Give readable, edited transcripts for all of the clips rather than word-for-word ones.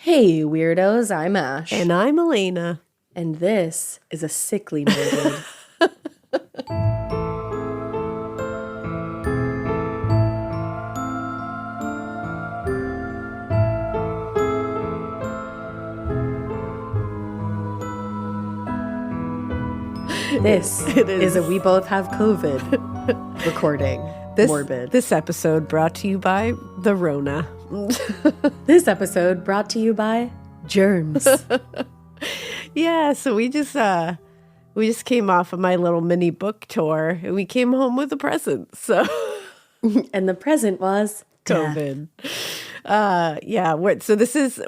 Hey, weirdos, I'm Ash. And I'm Elena. And this is a sickly morbid. This is a We Both Have COVID recording. Morbid. This episode brought to you by the Rona. This episode brought to you by germs. Yeah, so we just came off of my little mini book tour, and we came home with a present. So, and the present was COVID.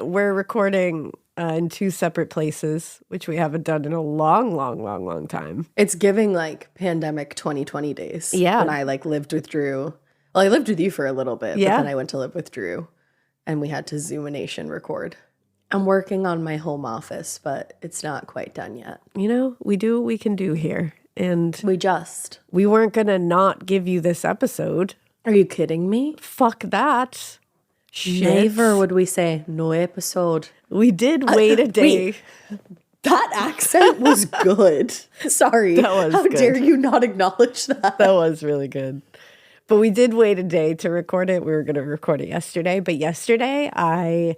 We're recording in two separate places, which we haven't done in a long time. It's giving like pandemic 2020 days. Yeah. When I lived with Drew. Well, I lived with you for a little bit, yeah. But then I went to live with Drew and we had to Zoomination record. I'm working on my home office, but it's not quite done yet. You know, we do what we can do here. And we weren't going to not give you this episode. Are you kidding me? Fuck that. Shit. Never would we say no episode. We did wait a day. Wait, that accent was good. Sorry. That was How good. dare you not acknowledge that? That was really good. But we did wait a day to record it. We were going to record it yesterday. But yesterday, I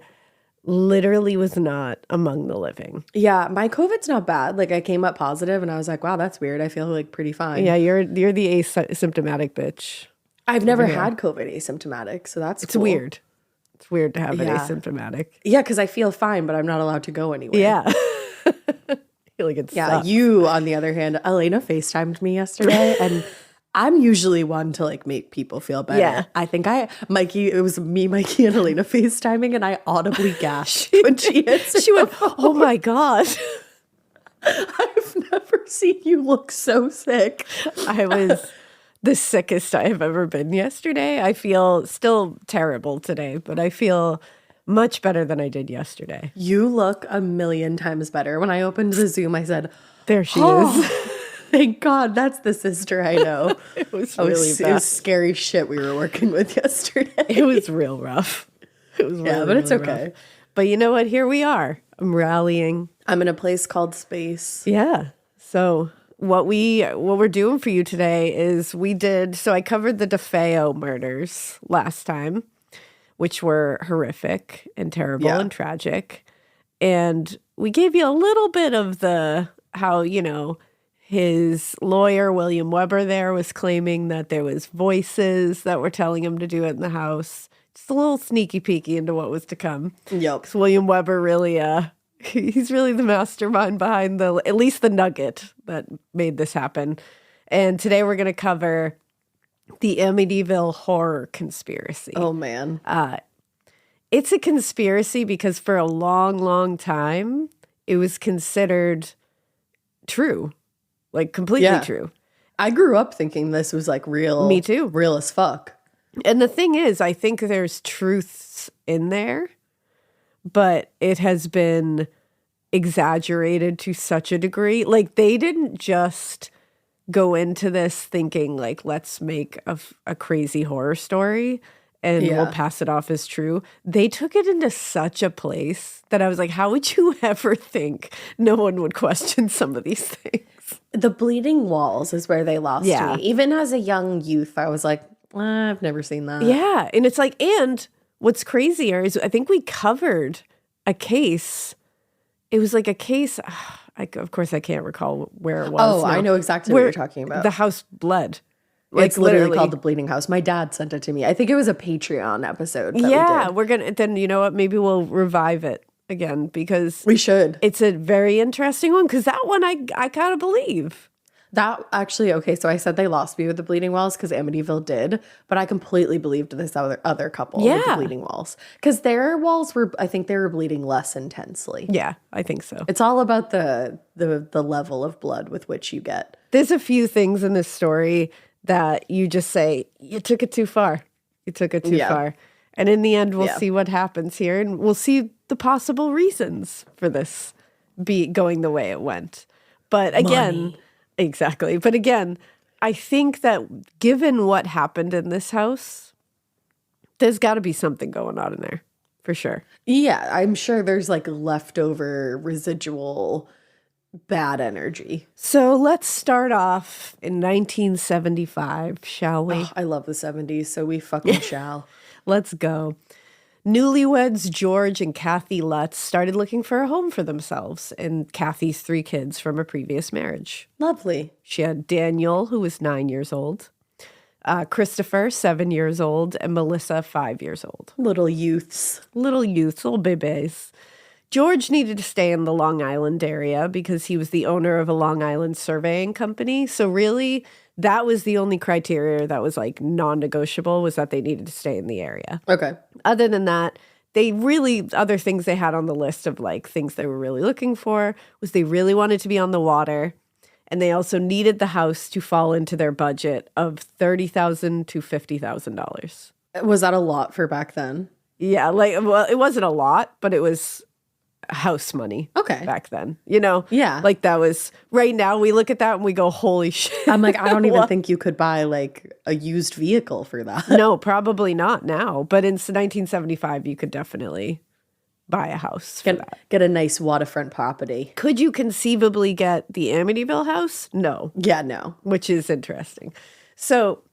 literally was not among the living. Yeah, my COVID's not bad. I came up positive and I was like, wow, that's weird. I feel pretty fine. Yeah, you're the asymptomatic bitch. I've never had COVID asymptomatic, so that's cool. Weird. It's weird to have it asymptomatic. Yeah, because I feel fine, but I'm not allowed to go anywhere. Yeah. I feel like it sucks. You, on the other hand, Elena FaceTimed me yesterday, and I'm usually one to make people feel better. Yeah. I think it was me, Mikey, and Elena FaceTiming, and I audibly gasped when she answered. She went, oh my God. I've never seen you look so sick. I was the sickest I have ever been yesterday. I feel still terrible today, but I feel much better than I did yesterday. You look a million times better. When I opened the Zoom, I said, there she is. Thank God, that's the sister I know. It was really bad. It was scary shit we were working with yesterday. It was real rough. It was really, but it's really okay. Rough. But you know what? Here we are. I'm rallying. I'm in a place called Space. Yeah. So what we're doing for you today is I covered the DeFeo murders last time, which were horrific and terrible and tragic. And we gave you a little bit of how his lawyer, William Weber, there was claiming that there was voices that were telling him to do it in the house. Just a little sneaky peeky into what was to come. Yep. Because William Weber really, he's really the mastermind behind at least the nugget that made this happen. And today we're going to cover the Amityville Horror conspiracy. Oh, man. It's a conspiracy because for a long time, it was considered true. Completely true. I grew up thinking this was real. Me too. Real as fuck. And the thing is, I think there's truths in there, but it has been exaggerated to such a degree. They didn't just go into this thinking let's make a crazy horror story and we'll pass it off as true. They took it into such a place that I was like, how would you ever think no one would question some of these things? The bleeding walls is where they lost me. Even as a young youth, I was like, I've never seen that. Yeah. And it's and what's crazier is I think we covered a case. It was a case. Of course, I can't recall where it was. Oh, I know exactly what you're talking about. The house bled. It's literally called The Bleeding House. My dad sent it to me. I think it was a Patreon episode. We're going to, then you know what? Maybe we'll revive it again because we should. It's a very interesting one because that one I kind of believe. That actually, okay, so I said they lost me with the bleeding walls because Amityville did, but I completely believed this other couple with the bleeding walls. Because their walls I think they were bleeding less intensely. Yeah, I think so. It's all about the level of blood with which you get. There's a few things in this story that you just say, you took it too far. You took it too far. And in the end, we'll see what happens here, and we'll see the possible reasons for this going the way it went. But again... Exactly. But again, I think that given what happened in this house, there's got to be something going on in there. for sure. Yeah, I'm sure there's like leftover residual bad energy. So let's start off in 1975, shall we? Oh, I love the 70s, so we fucking shall. Let's go. Newlyweds George and Kathy Lutz started looking for a home for themselves and Kathy's 3 kids from a previous marriage. Lovely. She had Daniel, who was 9 years old, Christopher, 7 years old, and Melissa, 5 years old. Little youths. Little bebés. George needed to stay in the Long Island area because he was the owner of a Long Island surveying company. So really, that was the only criteria that was like non-negotiable, was that they needed to stay in the area. Okay. Other than that, other things they had on the list of like things they were really looking for was they really wanted to be on the water. And they also needed the house to fall into their budget of $30,000 to $50,000. Was that a lot for back then? Yeah, it wasn't a lot, but it was house money. Okay. Back then, you know? Yeah. Like that was, right now we look at that and we go, holy shit. I'm like, I don't even think you could buy like a used vehicle for that. No, probably not now. But in 1975, you could definitely buy a house for that. Get a nice waterfront property. Could you conceivably get the Amityville house? No. Yeah, no. Which is interesting. So,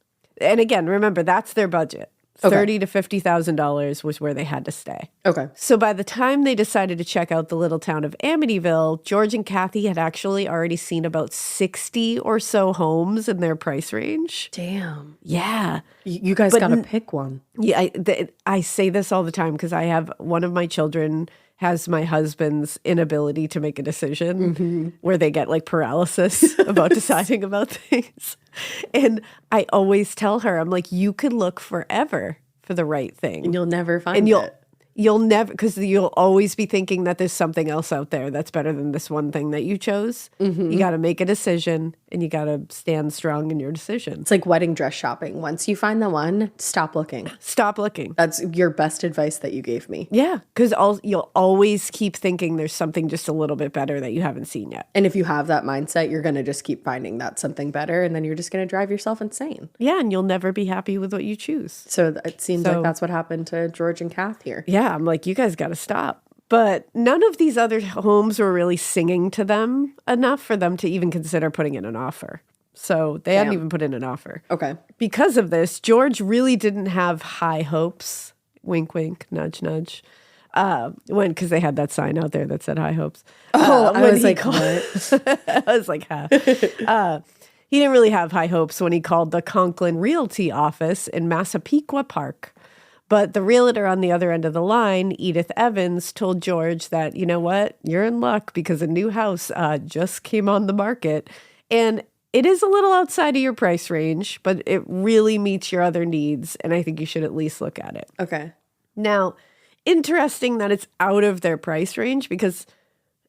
and again, remember, that's their budget. $30,000 to $50,000 was where they had to stay. Okay. So by the time they decided to check out the little town of Amityville, George and Kathy had actually already seen about 60 or so homes in their price range. Damn. Yeah. You guys got to pick one. Yeah, I say this all the time because I have one of my children has my husband's inability to make a decision where they get like paralysis about deciding about things. And I always tell her, I'm like, you could look forever for the right thing. And you'll never find it. You'll never, because you'll always be thinking that there's something else out there that's better than this one thing that you chose. You got to make a decision and you got to stand strong in your decision. It's like wedding dress shopping. Once you find the one, stop looking. Stop looking. That's your best advice that you gave me. Yeah, because you'll always keep thinking there's something just a little bit better that you haven't seen yet. And if you have that mindset, you're going to just keep finding that something better, and then you're just going to drive yourself insane. Yeah, and you'll never be happy with what you choose. So it seems like that's what happened to George and Kath here. Yeah, I'm like, you guys got to stop. But none of these other homes were really singing to them enough for them to even consider putting in an offer. So they hadn't even put in an offer. Okay. Because of this, George really didn't have high hopes. Wink, wink, nudge, nudge. Because they had that sign out there that said high hopes. I was like, what? I was like, huh. He didn't really have high hopes when he called the Conklin Realty office in Massapequa Park. But the realtor on the other end of the line, Edith Evans, told George that, you know what, you're in luck because a new house just came on the market. And it is a little outside of your price range, but it really meets your other needs. And I think you should at least look at it. Okay. Now, interesting that it's out of their price range because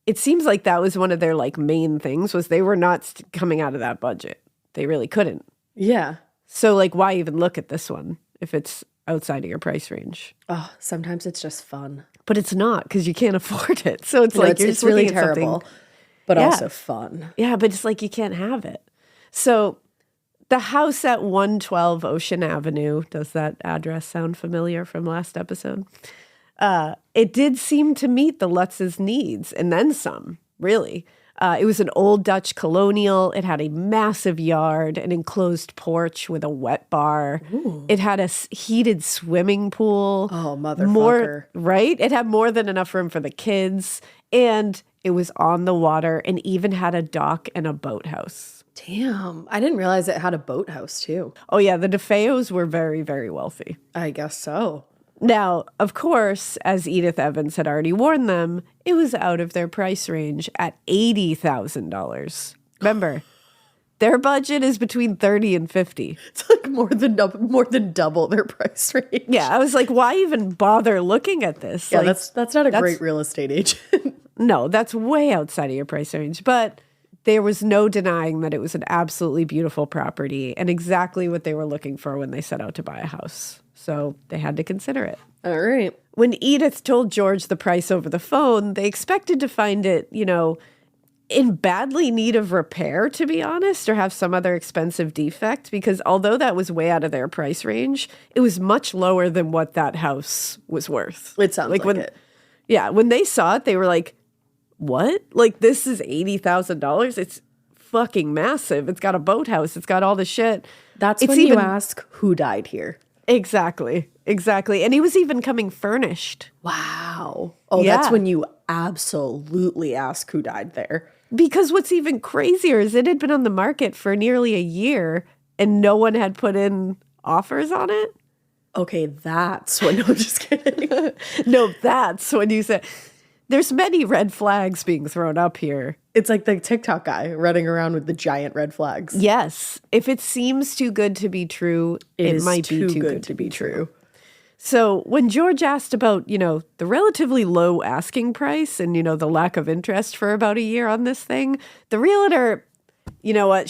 it seems like that was one of their like main things was they were not coming out of that budget. They really couldn't. Yeah. So like, why even look at this one if it's outside of your price range? Oh, sometimes it's just fun. But it's not because you can't afford it. So it's like, it's really terrible, but also fun. Yeah, but it's like you can't have it. So the house at 112 Ocean Avenue, does that address sound familiar from last episode? It did seem to meet the Lutzes' needs and then some, really. It was an old Dutch colonial. It had a massive yard, an enclosed porch with a wet bar. Ooh. It had a heated swimming pool. Oh, motherfucker. Right? It had more than enough room for the kids. And it was on the water and even had a dock and a boathouse. Damn. I didn't realize it had a boathouse, too. Oh, yeah. The DeFeos were very, very wealthy. I guess so. Now, of course, as Edith Evans had already warned them, it was out of their price range at $80,000. Remember, their budget is between $30,000 and $50,000. It's like more than double their price range. Yeah, I was like, why even bother looking at this? Yeah, like, that's not a great real estate agent. No, that's way outside of your price range. But there was no denying that it was an absolutely beautiful property and exactly what they were looking for when they set out to buy a house. So they had to consider it. All right. When Edith told George the price over the phone, they expected to find it, in badly need of repair, to be honest, or have some other expensive defect, because although that was way out of their price range, it was much lower than what that house was worth. It sounds like when, it. Yeah, when they saw it, they were like, what? Like, this is $80,000? It's fucking massive. It's got a boathouse. It's got all the shit. That's when you ask who died here. Exactly. And he was even coming furnished. Wow. Oh, yeah. That's when you absolutely ask who died there. Because what's even crazier is it had been on the market for nearly a year and no one had put in offers on it. Okay, that's when, no, I'm just kidding. No, that's when you said, there's many red flags being thrown up here. It's like the TikTok guy running around with the giant red flags. Yes. If it seems too good to be true, it might be too good to be true. So when George asked about, the relatively low asking price and, the lack of interest for about a year on this thing, the realtor, you know what,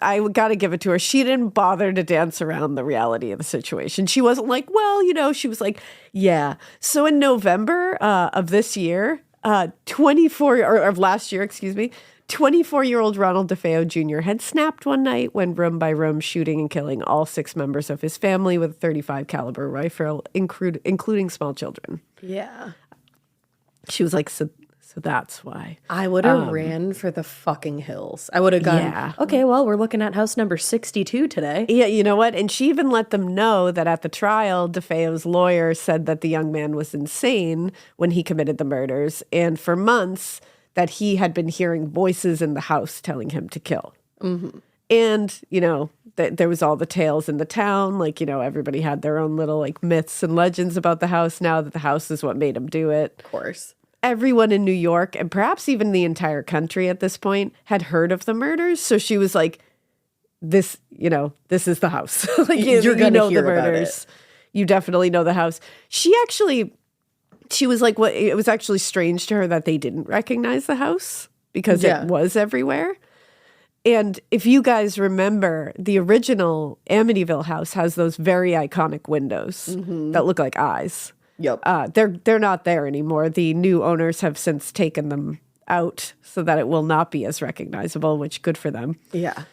I got to give it to her. She didn't bother to dance around the reality of the situation. She wasn't like, well, she was like, yeah. So in November of this year, 24-year-old Ronald DeFeo Jr. had snapped one night, went room by room, shooting and killing all 6 members of his family with a .35 caliber rifle, including small children. Yeah. She was like, so that's why. I would have ran for the fucking hills. I would have gone, okay, well, we're looking at house number 62 today. Yeah, you know what? And she even let them know that at the trial, DeFeo's lawyer said that the young man was insane when he committed the murders. And for months, that he had been hearing voices in the house telling him to kill. Mm-hmm. And, there was all the tales in the town. Like, everybody had their own little, myths and legends about the house now that the house is what made him do it. Of course. Everyone in New York, and perhaps even the entire country at this point, had heard of the murders. So she was like, this is the house. You're going to hear the murders. About it. You definitely know the house. She was like, what? It was actually strange to her that they didn't recognize the house because it was everywhere. And if you guys remember, the original Amityville house has those very iconic windows that look like eyes. Yep. They're not there anymore. The new owners have since taken them out so that it will not be as recognizable, which good for them. Yeah.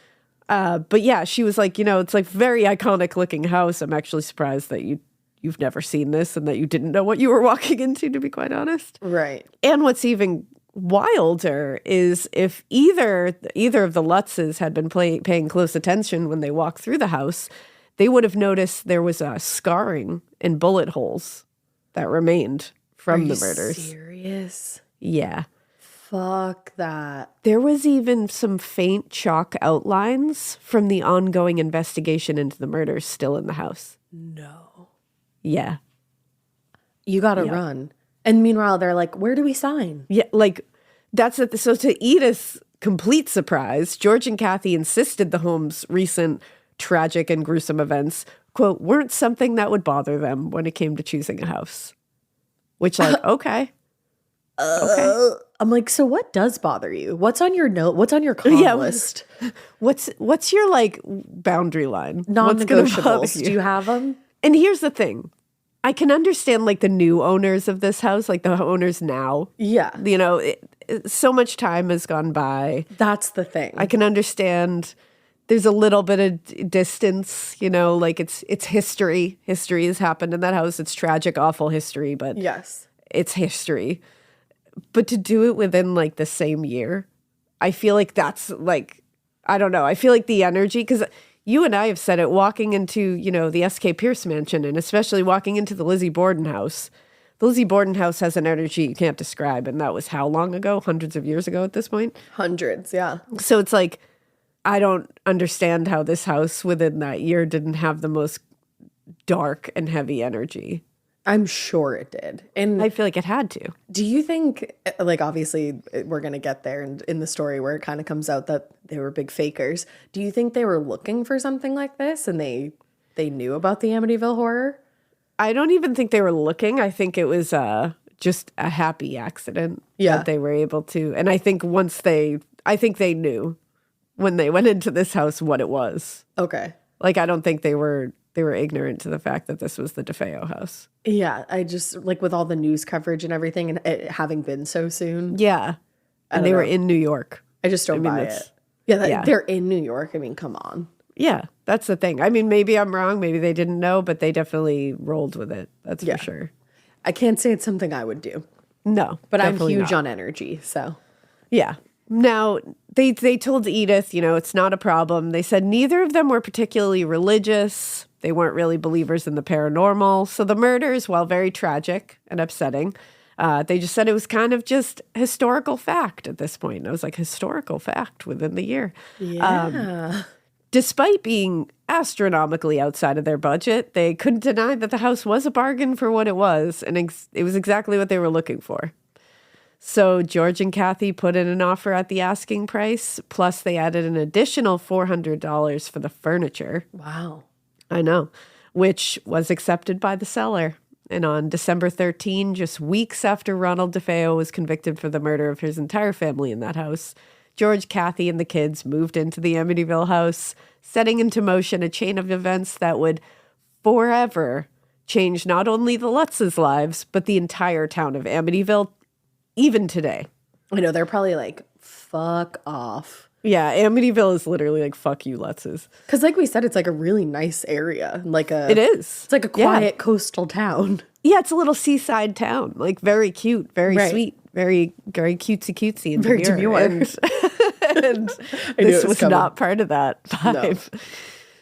But yeah, she was like, it's like very iconic looking house. I'm actually surprised that you've never seen this and that you didn't know what you were walking into, to be quite honest. Right. And what's even wilder is if either of the Lutzes had been paying close attention when they walked through the house, they would have noticed there was a scarring and bullet holes that remained from the murders. Are you serious? Yeah. Fuck that. There was even some faint chalk outlines from the ongoing investigation into the murders still in the house. No. Yeah. You gotta run. And meanwhile, they're like, where do we sign? Yeah, so to Edith's complete surprise, George and Kathy insisted the home's recent tragic and gruesome events, quote, weren't something that would bother them when it came to choosing a house. Which, okay. Okay. I'm like, so what does bother you? What's on your note? What's on your con list? What's your, boundary line? Non-negotiables. Do you have them? And here's the thing. I can understand, the new owners of this house, the owners now. Yeah. So much time has gone by. That's the thing. I can understand there's a little bit of distance, it's history. History has happened in that house. It's tragic, awful history, but yes, it's history. But to do it within, the same year, I feel like that's, I don't know. I feel like the energy, because you and I have said it, walking into, the S.K. Pierce mansion, and especially walking into the Lizzie Borden house. The Lizzie Borden house has an energy you can't describe, and that was how long ago? Hundreds of years ago at this point? Hundreds, yeah. So it's I don't understand how this house within that year didn't have the most dark and heavy energy. I'm sure it did. And I feel like it had to. Do you think, obviously we're going to get there in the story where it kind of comes out that they were big fakers. Do you think they were looking for something like this and they knew about the Amityville Horror? I don't even think they were looking. I think it was just a happy accident that they were able to. And I think I think they knew when they went into this house what it was. Okay. I don't think they were ignorant to the fact that this was the DeFeo house. Yeah, I just, with all the news coverage and everything and it having been so soon. Yeah. And they were in New York. I just don't buy it. Yeah, they're in New York. I mean, come on. Yeah, that's the thing. I mean, maybe I'm wrong. Maybe they didn't know, but they definitely rolled with it. That's for sure. I can't say it's something I would do. No, but I'm huge on energy, so. Yeah. Now, they told Edith, it's not a problem. They said neither of them were particularly religious. They weren't really believers in the paranormal. So the murders, while very tragic and upsetting, they just said it was kind of just historical fact at this point. And it was like historical fact within the year. Yeah. Despite being astronomically outside of their budget, they couldn't deny that the house was a bargain for what it was. And it was exactly what they were looking for. So George and Kathy put in an offer at the asking price, plus they added an additional $400 for the furniture. Wow. I know, which was accepted by the seller. And on December 13, just weeks after Ronald DeFeo was convicted for the murder of his entire family in that house, George, Kathy, and the kids moved into the Amityville house, setting into motion a chain of events that would forever change not only the Lutzes' lives, but the entire town of Amityville, even today. I know, they're probably like, fuck off. Yeah, Amityville is literally like, fuck you, Lutzes. Because like we said, it's like a really nice area. It is. It's like a quiet coastal town. Yeah, it's a little seaside town. Like very cute, very sweet, very, very cutesy and very demure. And this was not part of that vibe. No.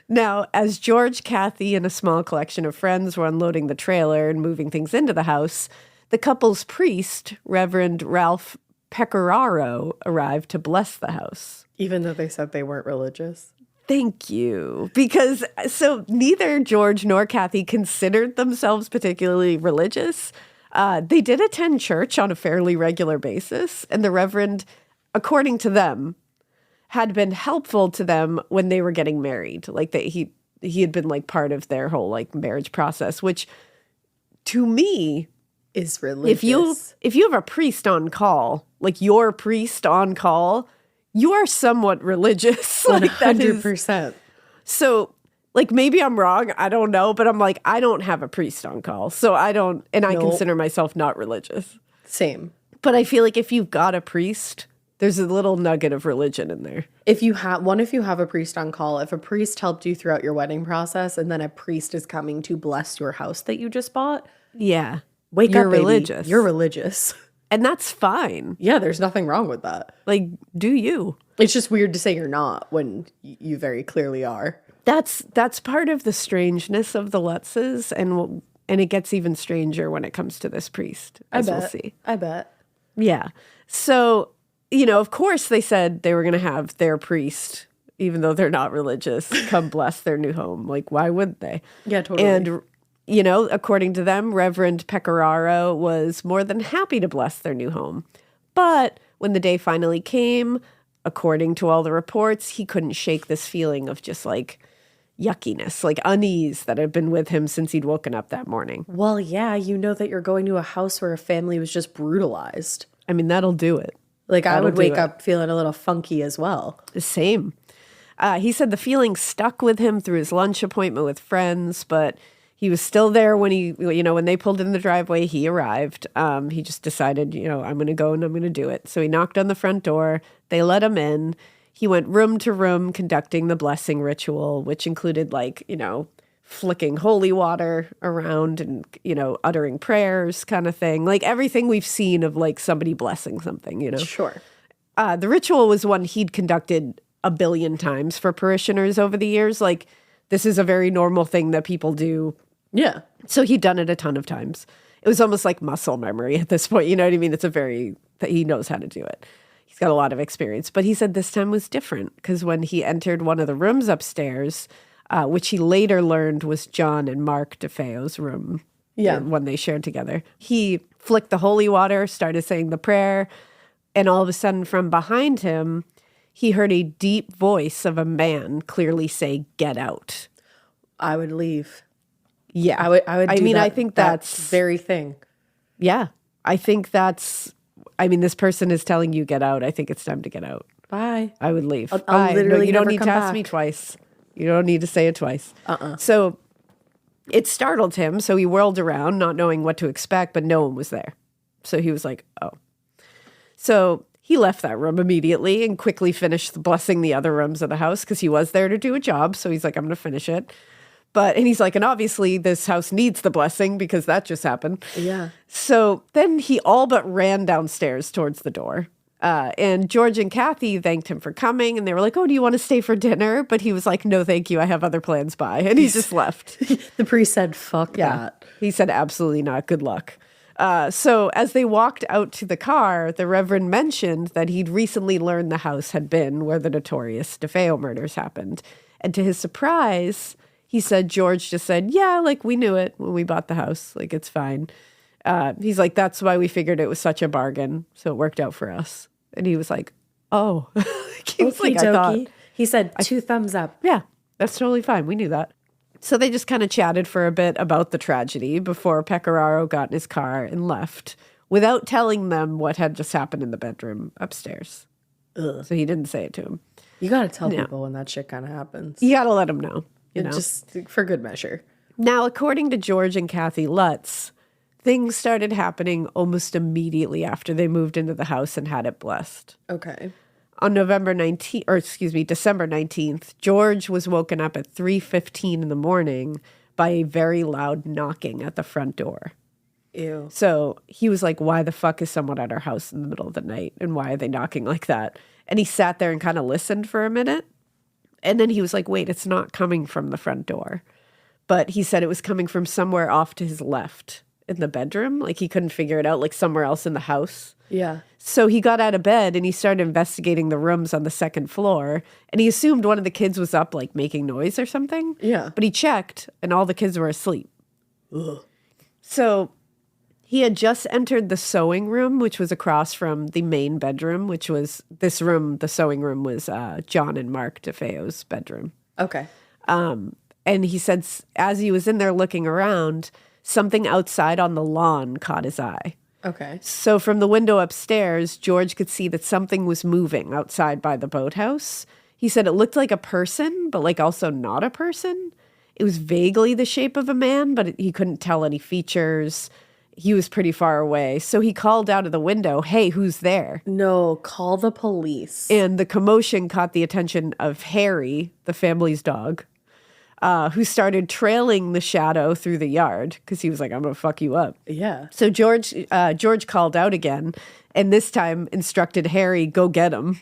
Now, as George, Kathy, and a small collection of friends were unloading the trailer and moving things into the house, the couple's priest, Reverend Ralph Pecoraro, arrived to bless the house. Even though they said they weren't religious? Thank you. Because so neither George nor Kathy considered themselves particularly religious. They did attend church on a fairly regular basis, and the Reverend, according to them, had been helpful to them when they were getting married. Like that he had been like part of their whole like marriage process, which to me is religious. If you have a priest on call, like your priest on call, you are somewhat religious. 100%. So like maybe I'm wrong, I don't know, but I'm like, I don't have a priest on call. So I consider myself not religious. Same. But I feel like if you've got a priest, there's a little nugget of religion in there. If you have a priest on call, if a priest helped you throughout your wedding process and then a priest is coming to bless your house that you just bought. Yeah. You're religious. You're religious. And that's fine. Yeah, there's nothing wrong with that. Like, do you? It's just weird to say you're not when you very clearly are. That's part of the strangeness of the Lutzes, and it gets even stranger when it comes to this priest, as we'll see. I bet. Yeah. So, of course they said they were going to have their priest, even though they're not religious, come bless their new home. Like, why wouldn't they? Yeah, totally. And according to them, Reverend Pecoraro was more than happy to bless their new home. But when the day finally came, according to all the reports, he couldn't shake this feeling of just like yuckiness, like unease that had been with him since he'd woken up that morning. Well, yeah, you know that you're going to a house where a family was just brutalized. I mean, that'll do it. Like I would wake up feeling a little funky as well. The same. He said the feeling stuck with him through his lunch appointment with friends, but he was still there when when they pulled in the driveway, he arrived. He just decided, I'm going to go and I'm going to do it. So he knocked on the front door. They let him in. He went room to room conducting the blessing ritual, which included flicking holy water around and, uttering prayers kind of thing. Like everything we've seen of like somebody blessing something, Sure. The ritual was one he'd conducted a billion times for parishioners over the years. Like this is a very normal thing that people do. Yeah. So he'd done it a ton of times. It was almost like muscle memory at this point. You know what I mean? That he knows how to do it. He's got a lot of experience. But he said this time was different because when he entered one of the rooms upstairs, which he later learned was John and Mark DeFeo's room, when they shared together, he flicked the holy water, started saying the prayer, and all of a sudden from behind him, he heard a deep voice of a man clearly say, "Get out." I would leave. Yeah. I would I think that's very thing. Yeah. I think this person is telling you get out. I think it's time to get out. Bye. I would leave. I'll literally you don't never need come to ask back. me twice. You don't need to say it twice. So it startled him. So he whirled around, not knowing what to expect, but no one was there. So he was like, oh. So He left that room immediately and quickly finished blessing the other rooms of the house because he was there to do a job. So he's like, I'm going to finish it. And he's like, and obviously this house needs the blessing because that just happened. Yeah. So then he all but ran downstairs towards the door. And George and Kathy thanked him for coming. And they were like, oh, do you want to stay for dinner? But he was like, no, thank you. I have other plans. Bye. And he just left. The priest said, fuck that. He said, absolutely not. Good luck. So as they walked out to the car, the Reverend mentioned that he'd recently learned the house had been where the notorious DeFeo murders happened. And to his surprise, he said, George just said, yeah, like we knew it when we bought the house. Like, it's fine. He's like, that's why we figured it was such a bargain. So it worked out for us. And he was like, oh. He was like, I thought. He said, 2 thumbs up. Yeah, that's totally fine. We knew that. So they just kind of chatted for a bit about the tragedy before Pecoraro got in his car and left without telling them what had just happened in the bedroom upstairs. Ugh. So he didn't say it to him. You got to tell people when that shit kind of happens. You got to let them know. You know? Just for good measure. Now, according to George and Kathy Lutz, things started happening almost immediately after they moved into the house and had it blessed. Okay. On December 19th, George was woken up at 3:15 in the morning by a very loud knocking at the front door. Ew. So he was like, why the fuck is someone at our house in the middle of the night? And why are they knocking like that? And he sat there and kind of listened for a minute. And then he was like, wait, it's not coming from the front door. But he said it was coming from somewhere off to his left in the bedroom. Like he couldn't figure it out, like somewhere else in the house. Yeah. So he got out of bed and he started investigating the rooms on the second floor. And he assumed one of the kids was up, like making noise or something. Yeah. But he checked and all the kids were asleep. Ugh. So he had just entered the sewing room, which was across from the main bedroom, which was this room. The sewing room was John and Mark DeFeo's bedroom. Okay. And he said as he was in there looking around, something outside on the lawn caught his eye. Okay. So from the window upstairs, George could see that something was moving outside by the boathouse. He said it looked like a person, but like also not a person. It was vaguely the shape of a man, but he couldn't tell any features. He was pretty far away. So he called out of the window, hey, who's there? No, call the police. And the commotion caught the attention of Harry, the family's dog, who started trailing the shadow through the yard because he was like, I'm going to fuck you up. Yeah. So George called out again and this time instructed Harry, go get him.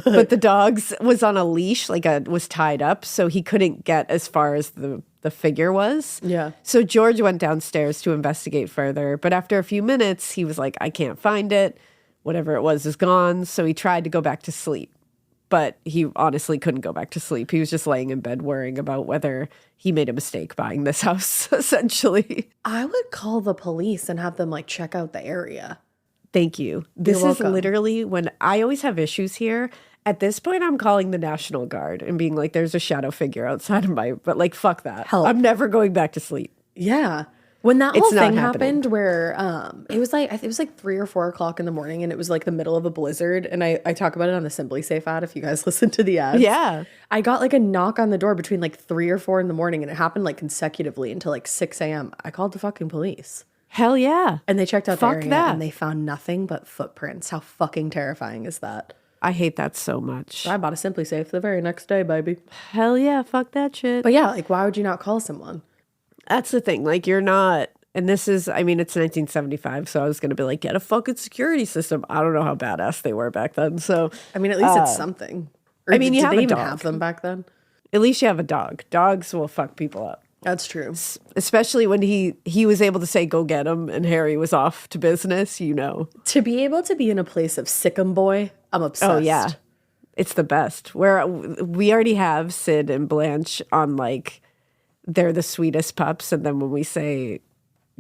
But the dog was on a leash, was tied up, so he couldn't get as far as the figure was. Yeah. So George went downstairs to investigate further. But after a few minutes, he was like, I can't find it. Whatever it was is gone. So he tried to go back to sleep. But he honestly couldn't go back to sleep. He was just laying in bed worrying about whether he made a mistake buying this house, essentially. I would call the police and have them like check out the area. Thank you. This is literally when I always have issues here. At this point, I'm calling the National Guard and being like, there's a shadow figure outside of but like, fuck that. Help. I'm never going back to sleep. Yeah. When that whole It's not thing happening. happened where it was like 3 or 4 o'clock in the morning and it was like the middle of a blizzard, and I talk about it on the Simply Safe ad if you guys listen to the ads. Yeah. I got like a knock on the door between like 3 or 4 in the morning, and it happened like consecutively until like 6 a.m. I called the fucking police. Hell yeah. And they checked out the Fuck area that. and they found nothing but footprints. How fucking terrifying is that? I hate that so much. So I bought a Simply Safe the very next day, baby. Hell yeah. Fuck that shit. But yeah, like why would you not call someone? That's the thing. Like, you're not. And this is, I mean, it's 1975, so I was going to be like, get a fucking security system. I don't know how badass they were back then. So, I mean, at least it's something. Or I mean, you did have they a even dog. have them back then? at least you have a dog. Dogs will fuck people up. That's true. Especially when he was able to say, go get him, and Harry was off to business, you know. To be able to be in a place of Sick'em Boy, I'm obsessed. Oh, yeah. It's the best. Where we already have Sid and Blanche on, like, they're the sweetest pups, and then when we say,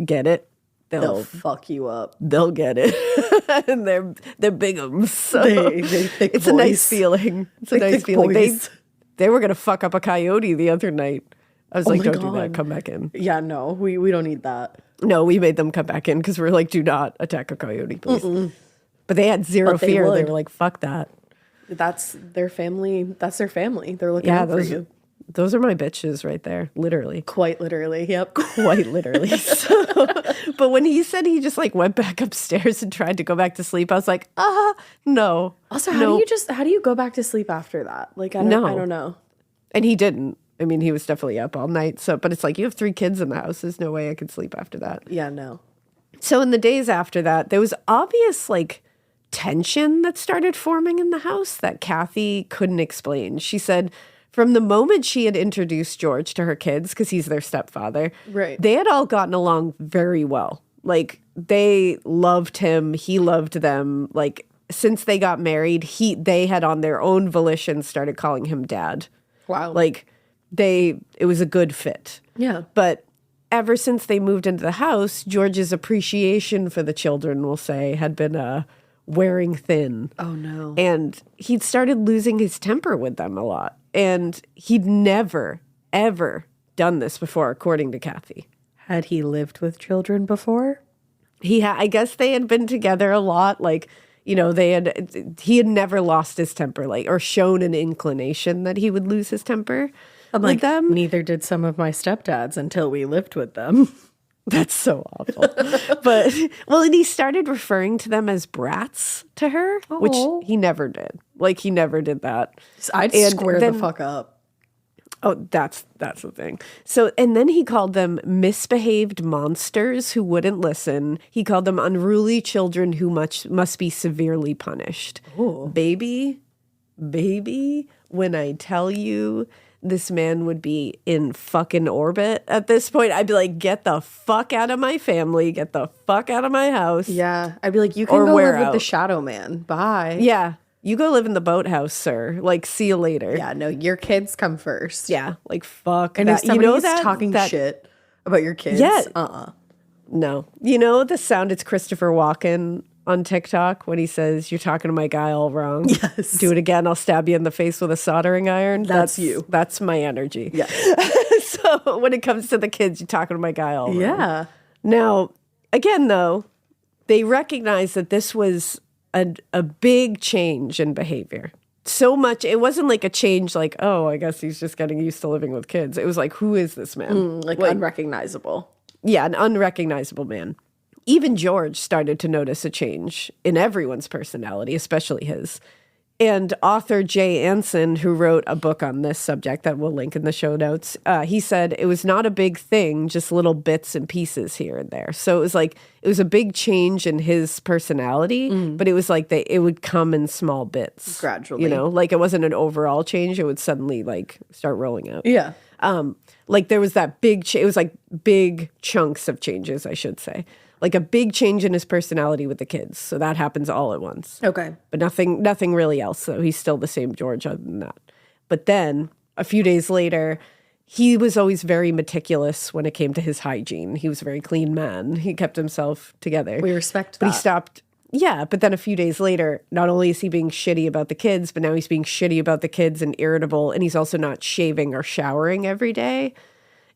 get it, They'll fuck you up. they'll get it. And they're bigums. So They thick it's boys. a nice feeling. It's a They nice thick feeling. boys. They were going to fuck up a coyote the other night. I was like, my don't do God. that. Come back in. Yeah, no, we don't need that. No, we made them come back in because we're like, do not attack a coyote, please. But they had zero But they fear. They would. were like, fuck that. That's their family. That's their family. They're looking Yeah, out for those, you. those are my bitches right there, literally. Quite literally, yep. Quite literally. But when he said he just like went back upstairs and tried to go back to sleep, I was like, no. Also, how do you go back to sleep after that? Like, I don't know. And he didn't. I mean, he was definitely up all night. But it's like, you have 3 kids in the house. There's no way I could sleep after that. Yeah, no. So in the days after that, there was obvious like tension that started forming in the house that Kathy couldn't explain. She said from the moment she had introduced George to her kids, because he's their stepfather, right, they had all gotten along very well. Like, they loved him. He loved them. Like, since they got married, they had on their own volition started calling him dad. Wow. Like, it was a good fit. Yeah. But ever since they moved into the house, George's appreciation for the children, we'll say, had been wearing thin. Oh, no. And he'd started losing his temper with them a lot. And he'd never, ever done this before, according to Kathy. Had he lived with children before? I guess they had been together a lot. Like, you know, he had never lost his temper, like, or shown an inclination that he would lose his temper. I'm with like, them. Neither did some of my stepdads until we lived with them. That's so awful. But, well, and he started referring to them as brats to her, which he never did. Like, he never did that. I'd square the fuck up. Oh, that's the thing. So, and then he called them misbehaved monsters who wouldn't listen. He called them unruly children who must be severely punished. Ooh. Baby, when I tell you this man would be in fucking orbit at this point, I'd be like, get the fuck out of my family. Get the fuck out of my house. Yeah. I'd be like, you can go live with the shadow man. Bye. Yeah. You go live in the boathouse, sir. Like, see you later. Yeah, no, your kids come first. Yeah, like, fuck and that. If somebody's talking shit about your kids, no. You know the sound? It's Christopher Walken on TikTok when he says, "You're talking to my guy all wrong." Yes. Do it again, I'll stab you in the face with a soldering iron. That's you. That's my energy. Yeah. So when it comes to the kids, you're talking to my guy all wrong. Yeah. Now, again, though, they recognize that this was a big change in behavior. So much, it wasn't like a change like, oh, I guess he's just getting used to living with kids. It was like, who is this man? Like unrecognizable. Yeah, an unrecognizable man. Even George started to notice a change in everyone's personality, especially his. And author Jay Anson, who wrote a book on this subject that we'll link in the show notes, he said it was not a big thing, just little bits and pieces here and there. So it was like, it was a big change in his personality, but it was like it would come in small bits. Gradually. You know, like it wasn't an overall change. It would suddenly like start rolling out. Yeah. Like there was that big, it was like big chunks of changes, I should say. Like a big change in his personality with the kids. So that happens all at once. Okay. But nothing really else. So he's still the same George other than that. But then a few days later, he was always very meticulous when it came to his hygiene. He was a very clean man. He kept himself together. We respect that. But he stopped. Yeah. But then a few days later, not only is he being shitty about the kids, but now he's being shitty about the kids and irritable. And he's also not shaving or showering every day.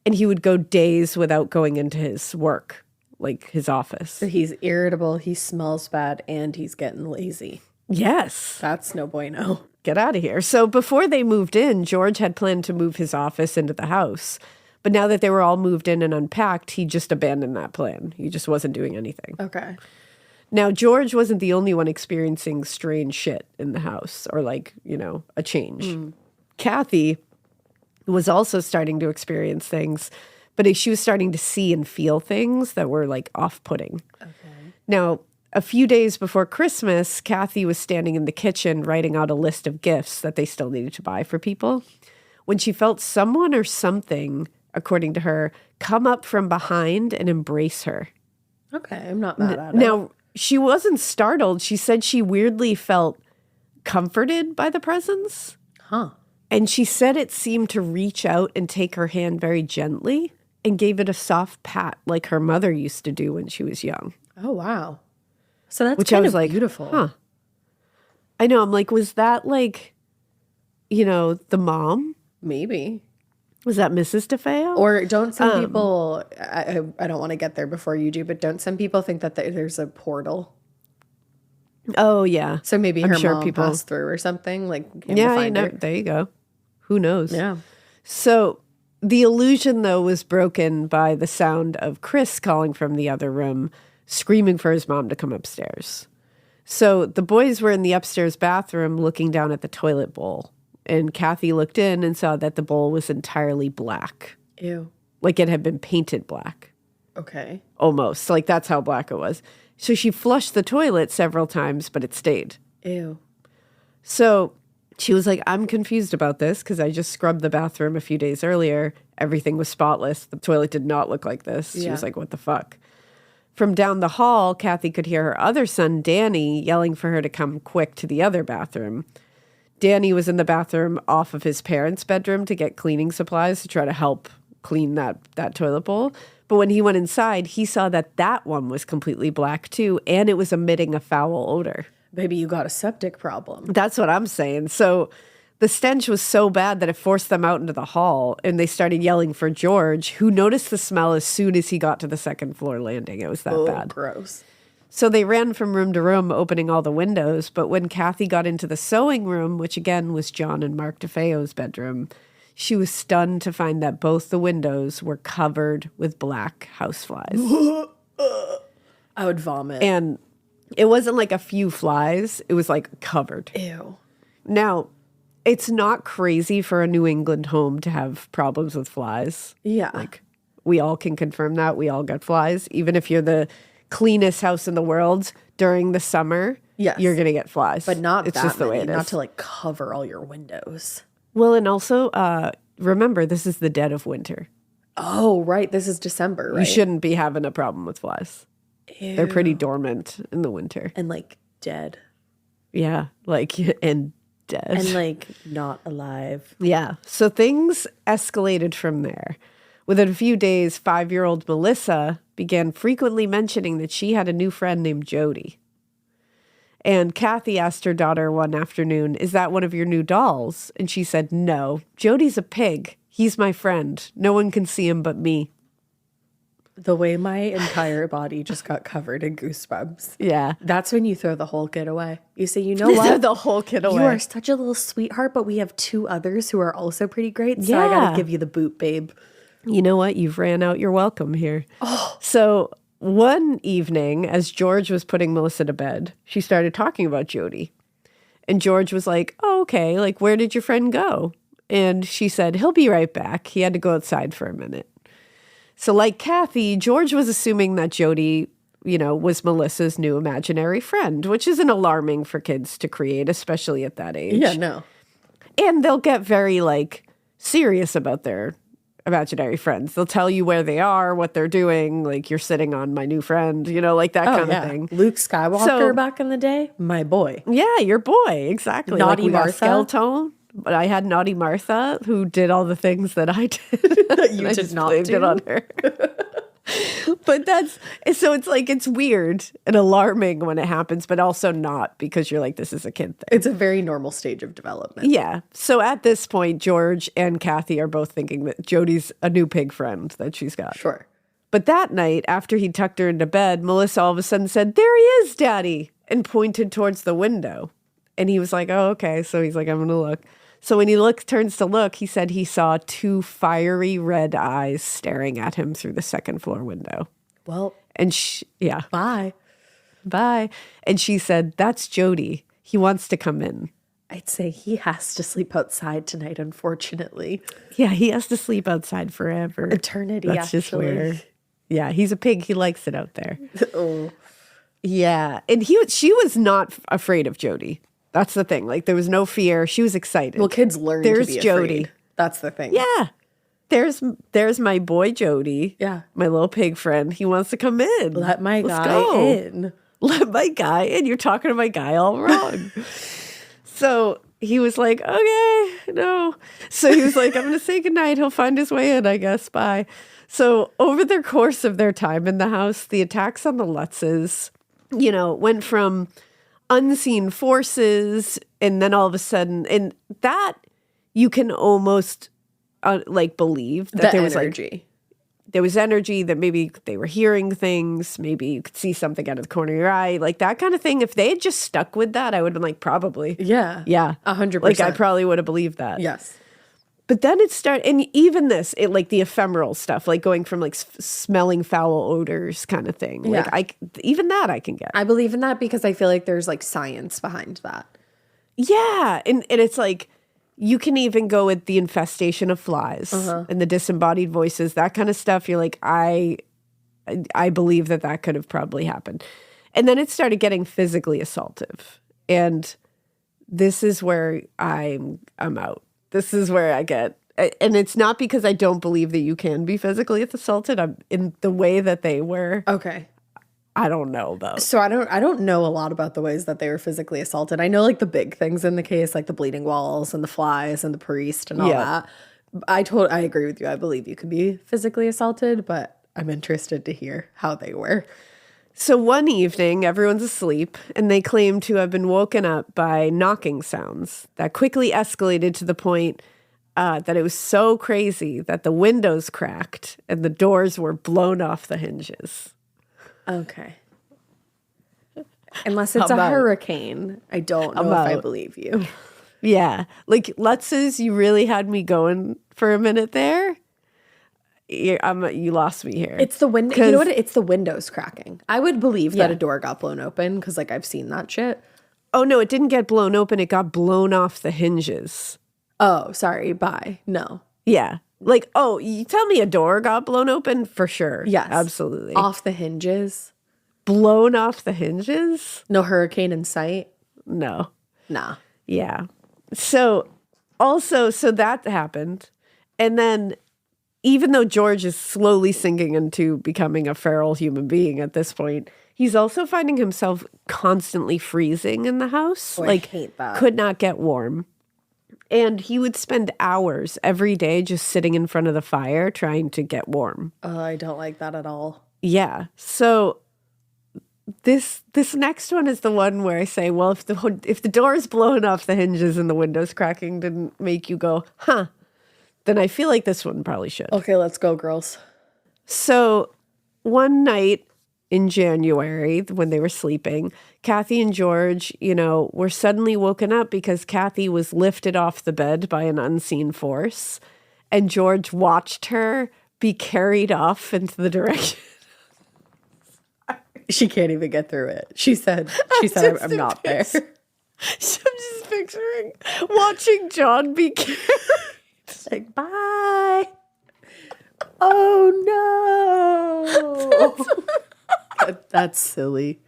And he would go days without going into his work. Like his office. So he's irritable, he smells bad, and he's getting lazy. Yes. That's no bueno. Get out of here. So before they moved in, George had planned to move his office into the house. But now that they were all moved in and unpacked, he just abandoned that plan. He just wasn't doing anything. Okay. Now, George wasn't the only one experiencing strange shit in the house or like, you know, a change. Kathy was also starting to experience things. But she was starting to see and feel things that were like off-putting. Okay. Now, a few days before Christmas, Kathy was standing in the kitchen writing out a list of gifts that they still needed to buy for people when she felt someone or something, according to her, come up from behind and embrace her. Okay, I'm not mad at it. Now, she wasn't startled. She said she weirdly felt comforted by the presence. Huh. And she said it seemed to reach out and take her hand very gently and gave it a soft pat like her mother used to do when she was young. Oh, wow. So that's Which kind I was of like, beautiful. Huh. I know. I'm like, was that like, you know, the mom? Maybe. Was that Mrs. DeFeo? Or don't some people, I don't want to get there before you do, but don't some people think that there's a portal? Oh, yeah. So maybe her mom passed through or something. Like, came to find her. There you go. Who knows? Yeah. So the illusion, though, was broken by the sound of Chris calling from the other room, screaming for his mom to come upstairs. So the boys were in the upstairs bathroom looking down at the toilet bowl. And Kathy looked in and saw that the bowl was entirely black. Ew. Like it had been painted black. Okay. Almost. Like that's how black it was. So she flushed the toilet several times, but it stayed. Ew. So she was like, I'm confused about this because I just scrubbed the bathroom a few days earlier. Everything was spotless. The toilet did not look like this. She was like, what the fuck? From down the hall, Kathy could hear her other son, Danny, yelling for her to come quick to the other bathroom. Danny was in the bathroom off of his parents' bedroom to get cleaning supplies to try to help clean that toilet bowl. But when he went inside, he saw that one was completely black too, and it was emitting a foul odor. Maybe you got a septic problem. That's what I'm saying. So the stench was so bad that it forced them out into the hall, and they started yelling for George, who noticed the smell as soon as he got to the second floor landing. It was that bad. Gross. So they ran from room to room, opening all the windows. But when Kathy got into the sewing room, which again was John and Mark DeFeo's bedroom, she was stunned to find that both the windows were covered with black houseflies. I would vomit. And it wasn't like a few flies. It was like covered. Ew. Now, it's not crazy for a New England home to have problems with flies. Yeah. Like, we all can confirm that. We all get flies. Even if you're the cleanest house in the world during the summer, yes, you're going to get flies. But not it's that just the way many, it is. not to like cover all your windows. Well, and also, remember, this is the dead of winter. Oh, right. This is December, right? You shouldn't be having a problem with flies. Ew. They're pretty dormant in the winter. And like dead. Yeah, like, and dead. And like not alive. Yeah. So things escalated from there. Within a few days, 5-year-old Melissa began frequently mentioning that she had a new friend named Jody. And Kathy asked her daughter one afternoon, is that one of your new dolls? And she said, no, Jody's a pig. He's my friend. No one can see him but me. The way my entire body just got covered in goosebumps. Yeah. That's when you throw the whole kid away. You say, you know what? The whole kid away. You are such a little sweetheart, but we have 2 others who are also pretty great. So I got to give you the boot, babe. You know what? You've ran out your welcome here. Oh. So one evening, as George was putting Melissa to bed, she started talking about Jody. And George was like, oh, okay, like, where did your friend go? And she said, he'll be right back. He had to go outside for a minute. So like Kathy, George was assuming that Jody, was Melissa's new imaginary friend, which isn't alarming for kids to create, especially at that age. Yeah, no. And they'll get very, serious about their imaginary friends. They'll tell you where they are, what they're doing, like, you're sitting on my new friend, that kind of thing. Luke Skywalker back in the day, my boy. Yeah, your boy, exactly. Naughty we got Martha. Skeleton, but I had Naughty Martha, who did all the things that I did. You I did just not blamed do? it on her. But it's weird and alarming when it happens, but also not, because you're like, this is a kid thing. It's a very normal stage of development. Yeah. So at this point, George and Kathy are both thinking that Jody's a new pig friend that she's got. Sure. But that night, after he tucked her into bed, Melissa all of a sudden said, there he is, Daddy, and pointed towards the window. And he was like, oh, okay. So he's like, I'm going to look. So when he turns to look, he said he saw 2 fiery red eyes staring at him through the second floor window. Well, and bye. And she said, that's Jody. He wants to come in. I'd say he has to sleep outside tonight, unfortunately. Yeah, he has to sleep outside forever. Eternity, That's actually. just where, yeah, he's a pig. He likes it out there. Oh. Yeah. And she was not afraid of Jody. That's the thing. Like, there was no fear. She was excited. Well, kids learn There's to be Jody. afraid. That's the thing. Yeah. There's my boy Jody. Yeah. My little pig friend. He wants to come in. Let my Let's guy go. in. Let my guy in. You're talking to my guy all wrong. So he was like, okay, no. So he was like, I'm going to say goodnight. He'll find his way in, I guess. Bye. So over the course of their time in the house, the attacks on the Lutzes, went from unseen forces, and then all of a sudden, and that you can almost believe that there was energy. There was energy, that maybe they were hearing things, maybe you could see something out of the corner of your eye, like that kind of thing. If they had just stuck with that, I would have been like, probably. Yeah. Yeah. 100%. Like, I probably would have believed that. Yes. But then it started, and even this, it like the ephemeral stuff, like going from like smelling foul odors kind of thing. Yeah. Like even that I can get. I believe in that because I feel like there's like science behind that. Yeah. And it's like, you can even go with the infestation of flies and the disembodied voices, that kind of stuff. You're like, I believe that could have probably happened. And then it started getting physically assaultive. And this is where I'm out. This is where I get, and it's not because I don't believe that you can be physically assaulted. I'm in the way that they were. Okay. I don't know though. So I don't know a lot about the ways that they were physically assaulted. I know like the big things in the case, like the bleeding walls and the flies and the priest and all that. I agree with you. I believe you can be physically assaulted, but I'm interested to hear how they were. So one evening, everyone's asleep, and they claim to have been woken up by knocking sounds that quickly escalated to the point that it was so crazy that the windows cracked and the doors were blown off the hinges. Okay. Unless it's a hurricane, I don't know if I believe you. Yeah. Like, Lutzes, you really had me going for a minute there. You lost me here. It's the window. You know what? It's the windows cracking. I would believe that a door got blown open because, like, I've seen that shit. Oh no, it didn't get blown open. It got blown off the hinges. Oh, sorry. Bye. No. Yeah. Like, oh, you tell me a door got blown open for sure. Yes, absolutely. Off the hinges. Blown off the hinges. No hurricane in sight. No. Nah. Yeah. So that happened, and then. Even though George is slowly sinking into becoming a feral human being at this point, he's also finding himself constantly freezing in the house. Oh, like, I hate that. Could not get warm. And he would spend hours every day just sitting in front of the fire trying to get warm. I don't like that at all. Yeah. So this next one is the one where I say, well, if the door's blowing off the hinges and the windows cracking didn't make you go, huh, then I feel like this one probably should. Okay, let's go, girls. So one night in January, when they were sleeping, Kathy and George, were suddenly woken up because Kathy was lifted off the bed by an unseen force, and George watched her be carried off into the direction. She can't even get through it. She said, I'm not there. I'm just picturing watching John be carried. Like, bye. Oh no. That's silly.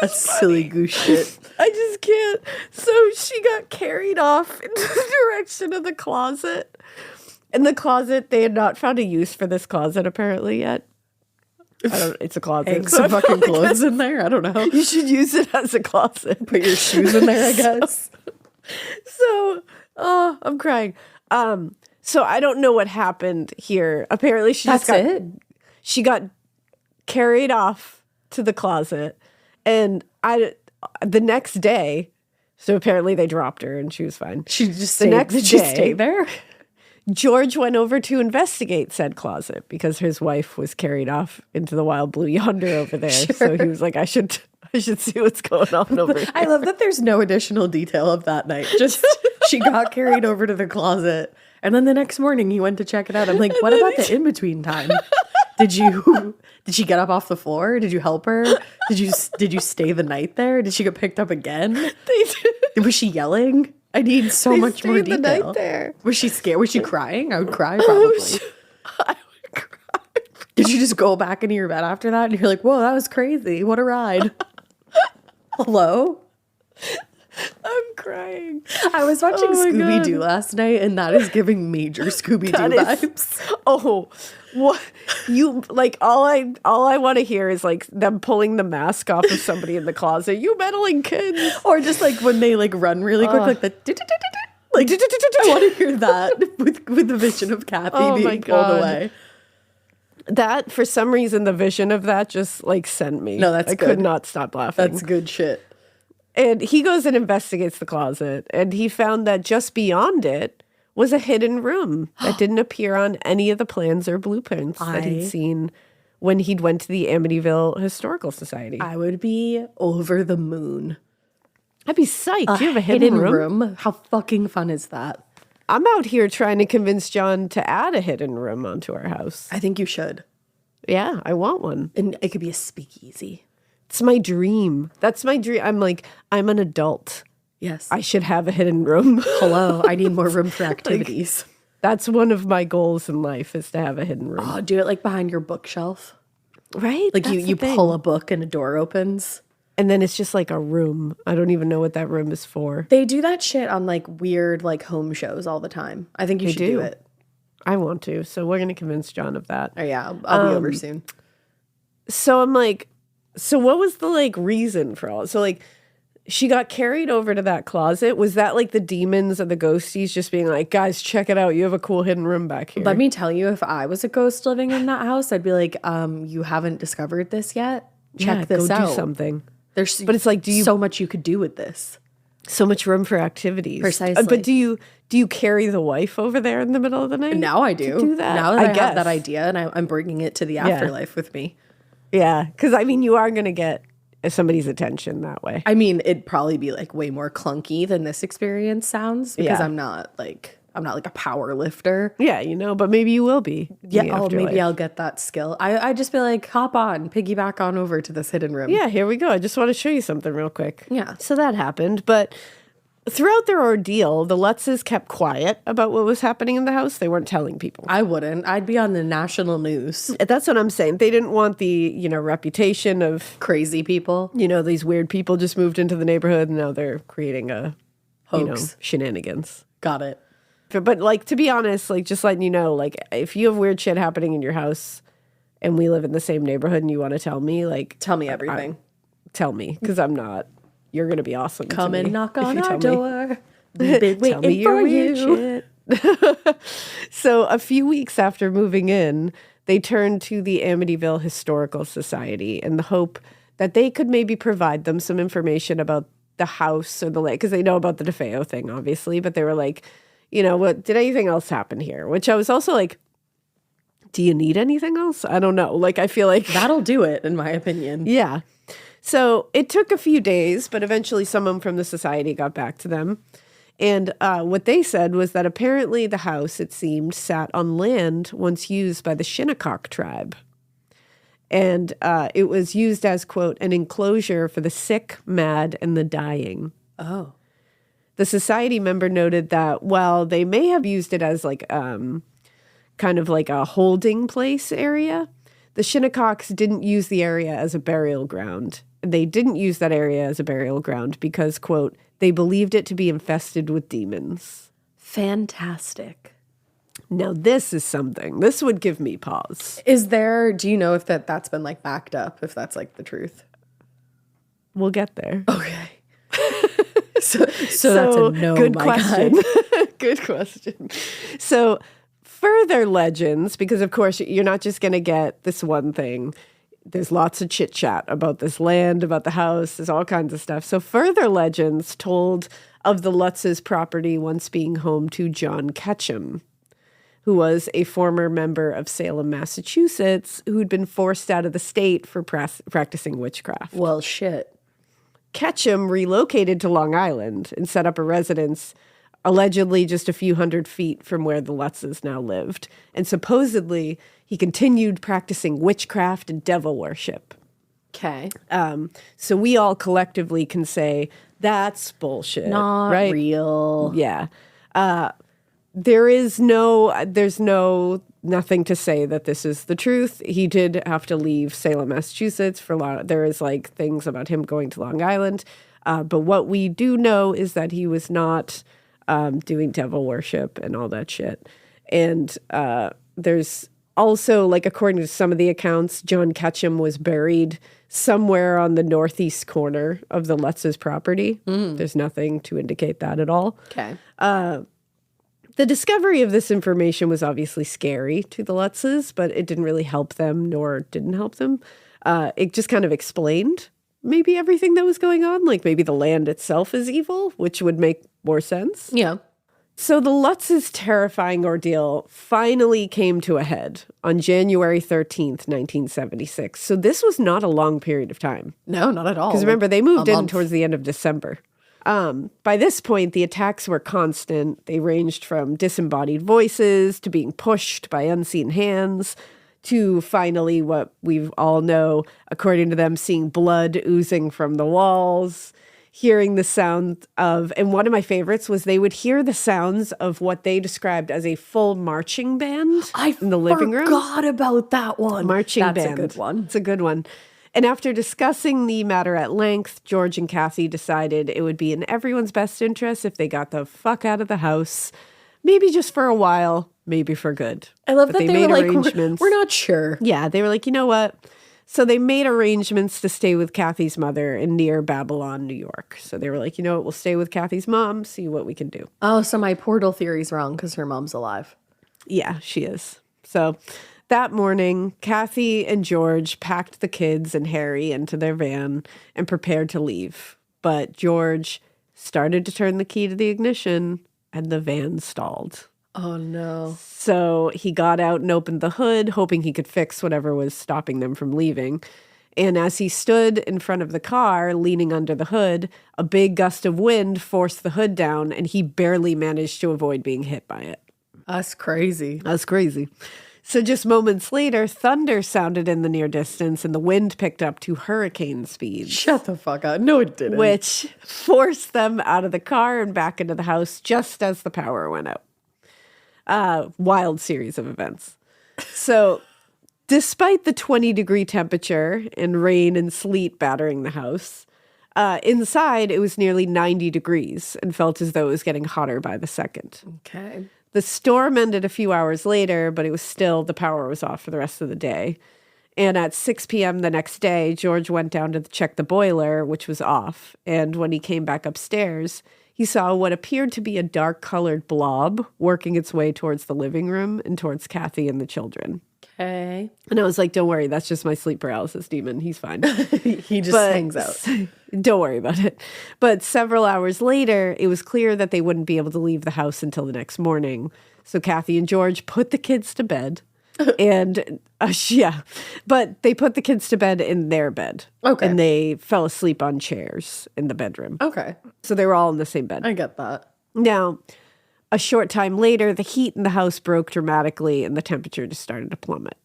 That's silly goose shit. I just can't. So she got carried off into the direction of the closet. And the closet, they had not found a use for this closet apparently yet. It's a closet. Hang some fucking clothes in there. I don't know. You should use it as a closet. Put your shoes in there, I guess. Oh, I'm crying. So I don't know what happened here. Apparently she got carried off to the closet, and the next day, so apparently they dropped her and she was fine. She just did she stay there? George went over to investigate said closet because his wife was carried off into the wild blue yonder over there. Sure. So he was like, I should see what's going on over here. I love that there's no additional detail of that night. Just she got carried over to the closet, and then the next morning he went to check it out. I'm like, what about the in-between time? Did she get up off the floor? Did you help her? Did you stay the night there? Did she get picked up again? Was she yelling? I need so much more detail. The night there. Was she scared? Was she crying? I would cry probably. I would cry. Did you just go back into your bed after that and you're like, whoa, that was crazy. What a ride. Hello? I'm crying. I was watching Scooby-Doo last night, and that is giving major Scooby-Doo vibes. Oh, what you like? All I want to hear is like them pulling the mask off of somebody in the closet. You meddling kids, or just like when they like run really quick, like the like. I want to hear that with the vision of Kathy being pulled away. That for some reason, the vision of that just like sent me. No, that's I good. could not stop laughing. That's good shit. And he goes and investigates the closet, and he found that just beyond it was a hidden room that didn't appear on any of the plans or blueprints that he'd seen when he'd went to the Amityville Historical Society. I would be over the moon. I'd be psyched. You have a hidden room? How fucking fun is that? I'm out here trying to convince John to add a hidden room onto our house. I think you should. Yeah, I want one. And it could be a speakeasy. It's my dream. That's my dream. I'm an adult. Yes. I should have a hidden room. Hello, I need more room for activities. That's one of my goals in life is to have a hidden room. Oh, do it like behind your bookshelf. Right? Like That's you the thing. pull a book and a door opens. And then it's just like a room. I don't even know what that room is for. They do that shit on like weird like home shows all the time. I think you should do it. I want to. So we're going to convince John of that. Oh yeah, I'll be over soon. So I'm like, so what was the like reason for all? So like she got carried over to that closet. Was that like the demons or the ghosties just being like, guys, check it out. You have a cool hidden room back here. Let me tell you, if I was a ghost living in that house, I'd be like, you haven't discovered this yet? Check this go out. do something. But it's like, so much you could do with this. So much room for activities. Precisely. But do you carry the wife over there in the middle of the night? Now I do. Do that? Now that I have guess. that idea and I'm bringing it to the afterlife with me. Yeah, because I mean, you are going to get somebody's attention that way. I mean, it'd probably be like way more clunky than this experience sounds because Yeah. I'm not like a power lifter. Yeah, but maybe you will be. Yeah, maybe I'll get that skill. I just be like, hop on, piggyback on over to this hidden room. Yeah, here we go. I just want to show you something real quick. Yeah. So that happened, but throughout their ordeal, the Lutzes kept quiet about what was happening in the house. They weren't telling people. I wouldn't. I'd be on the national news. That's what I'm saying. They didn't want the, reputation of, Crazy people. these weird people just moved into the neighborhood and now they're creating a Hoax. Shenanigans. Got it. But like, to be honest, like just letting you know, like if you have weird shit happening in your house and we live in the same neighborhood and you want to tell me, like Tell me everything. tell me, because I'm not. You're going to be awesome. Come to and me knock if on you our tell me. door. We've been Tell me waiting your for weird you. shit. So a few weeks after moving in, they turned to the Amityville Historical Society in the hope that they could maybe provide them some information about the house or the lake, because they know about the DeFeo thing, obviously, but they were like, what did anything else happen here? Which I was also like, do you need anything else? I don't know. Like, I feel like That'll do it, in my opinion. yeah. So it took a few days, but eventually someone from the society got back to them. And what they said was that apparently the house, it seemed, sat on land once used by the Shinnecock tribe. And it was used as, quote, an enclosure for the sick, mad, and the dying. Oh. The society member noted that while they may have used it as like kind of like a holding place area, the Shinnecocks didn't use the area as a burial ground. They didn't use that area as a burial ground because, quote, they believed it to be infested with demons. Fantastic. Now, this is something. This would give me pause. Do you know if that's been like backed up, if that's like the truth? We'll get there. Okay. So that's a no, good my question. God. Good question. So further legends, because of course you're not just going to get this one thing. There's lots of chit chat about this land, about the house. There's all kinds of stuff. So further legends told of the Lutzes' property once being home to John Ketchum, who was a former member of Salem, Massachusetts, who'd been forced out of the state for practicing witchcraft. Well, shit. Ketchum relocated to Long Island and set up a residence allegedly just a few hundred feet from where the Lutzes now lived. And supposedly he continued practicing witchcraft and devil worship. Okay. So we all collectively can say that's bullshit. Not right? real. Yeah. There's nothing to say that this is the truth. He did have to leave Salem, Massachusetts there is like things about him going to Long Island. But what we do know is that he was not doing devil worship and all that shit. And there's also, like, according to some of the accounts, John Ketchum was buried somewhere on the northeast corner of the Lutzes property. There's nothing to indicate that at all. Okay. The discovery of this information was obviously scary to the Lutzes, but it didn't really help them, nor didn't help them. It just kind of explained maybe everything that was going on. Like maybe the land itself is evil, which would make more sense. Yeah. So the Lutzes' terrifying ordeal finally came to a head on January 13th, 1976. So this was not a long period of time. No, not at all. Because remember, they moved A in month. towards the end of December. By this point, the attacks were constant. They ranged from disembodied voices to being pushed by unseen hands to finally what we all know, according to them, seeing blood oozing from the walls, hearing the sound of, and one of my favorites was they would hear the sounds of what they described as a full marching band in the living room. I forgot about that one. Marching band. That's a good one. It's a good one. And after discussing the matter at length, George and Kathy decided it would be in everyone's best interest if they got the fuck out of the house, maybe just for a while, maybe for good. I love but that they made were like, arrangements. we're not sure. Yeah, they were like, you know what? So they made arrangements to stay with Kathy's mother in near Babylon, New York. So they were like, you know what? We'll stay with Kathy's mom, see what we can do. Oh, so my portal theory's wrong because her mom's alive. Yeah, she is. So that morning, Kathy and George packed the kids and Harry into their van and prepared to leave. But George started to turn the key to the ignition and the van stalled. Oh, no. So he got out and opened the hood, hoping he could fix whatever was stopping them from leaving. And as he stood in front of the car, leaning under the hood, a big gust of wind forced the hood down, and he barely managed to avoid being hit by it. That's crazy. That's crazy. So just moments later, thunder sounded in the near distance, and the wind picked up to hurricane speed. Shut the fuck up. No, it didn't. Which forced them out of the car and back into the house just as the power went out. Wild series of events. So despite the 20-degree temperature and rain and sleet battering the house, inside it was nearly 90 degrees and felt as though it was getting hotter by the second. Okay. The storm ended a few hours later, but it was still, the power was off for the rest of the day. And at 6 p.m. the next day, George went down to check the boiler, which was off. And when he came back upstairs, he saw what appeared to be a dark-colored blob working its way towards the living room and towards Kathy and the children. Okay. And I was like, don't worry, that's just my sleep paralysis demon. He's fine. He just hangs out. Don't worry about it. But several hours later, it was clear that they wouldn't be able to leave the house until the next morning. So Kathy and George put the kids to bed. And but they put the kids to bed in their bed. Okay. And they fell asleep on chairs in the bedroom. Okay. So they were all in the same bed. I get that. Now, a short time later, the heat in the house broke dramatically and the temperature just started to plummet.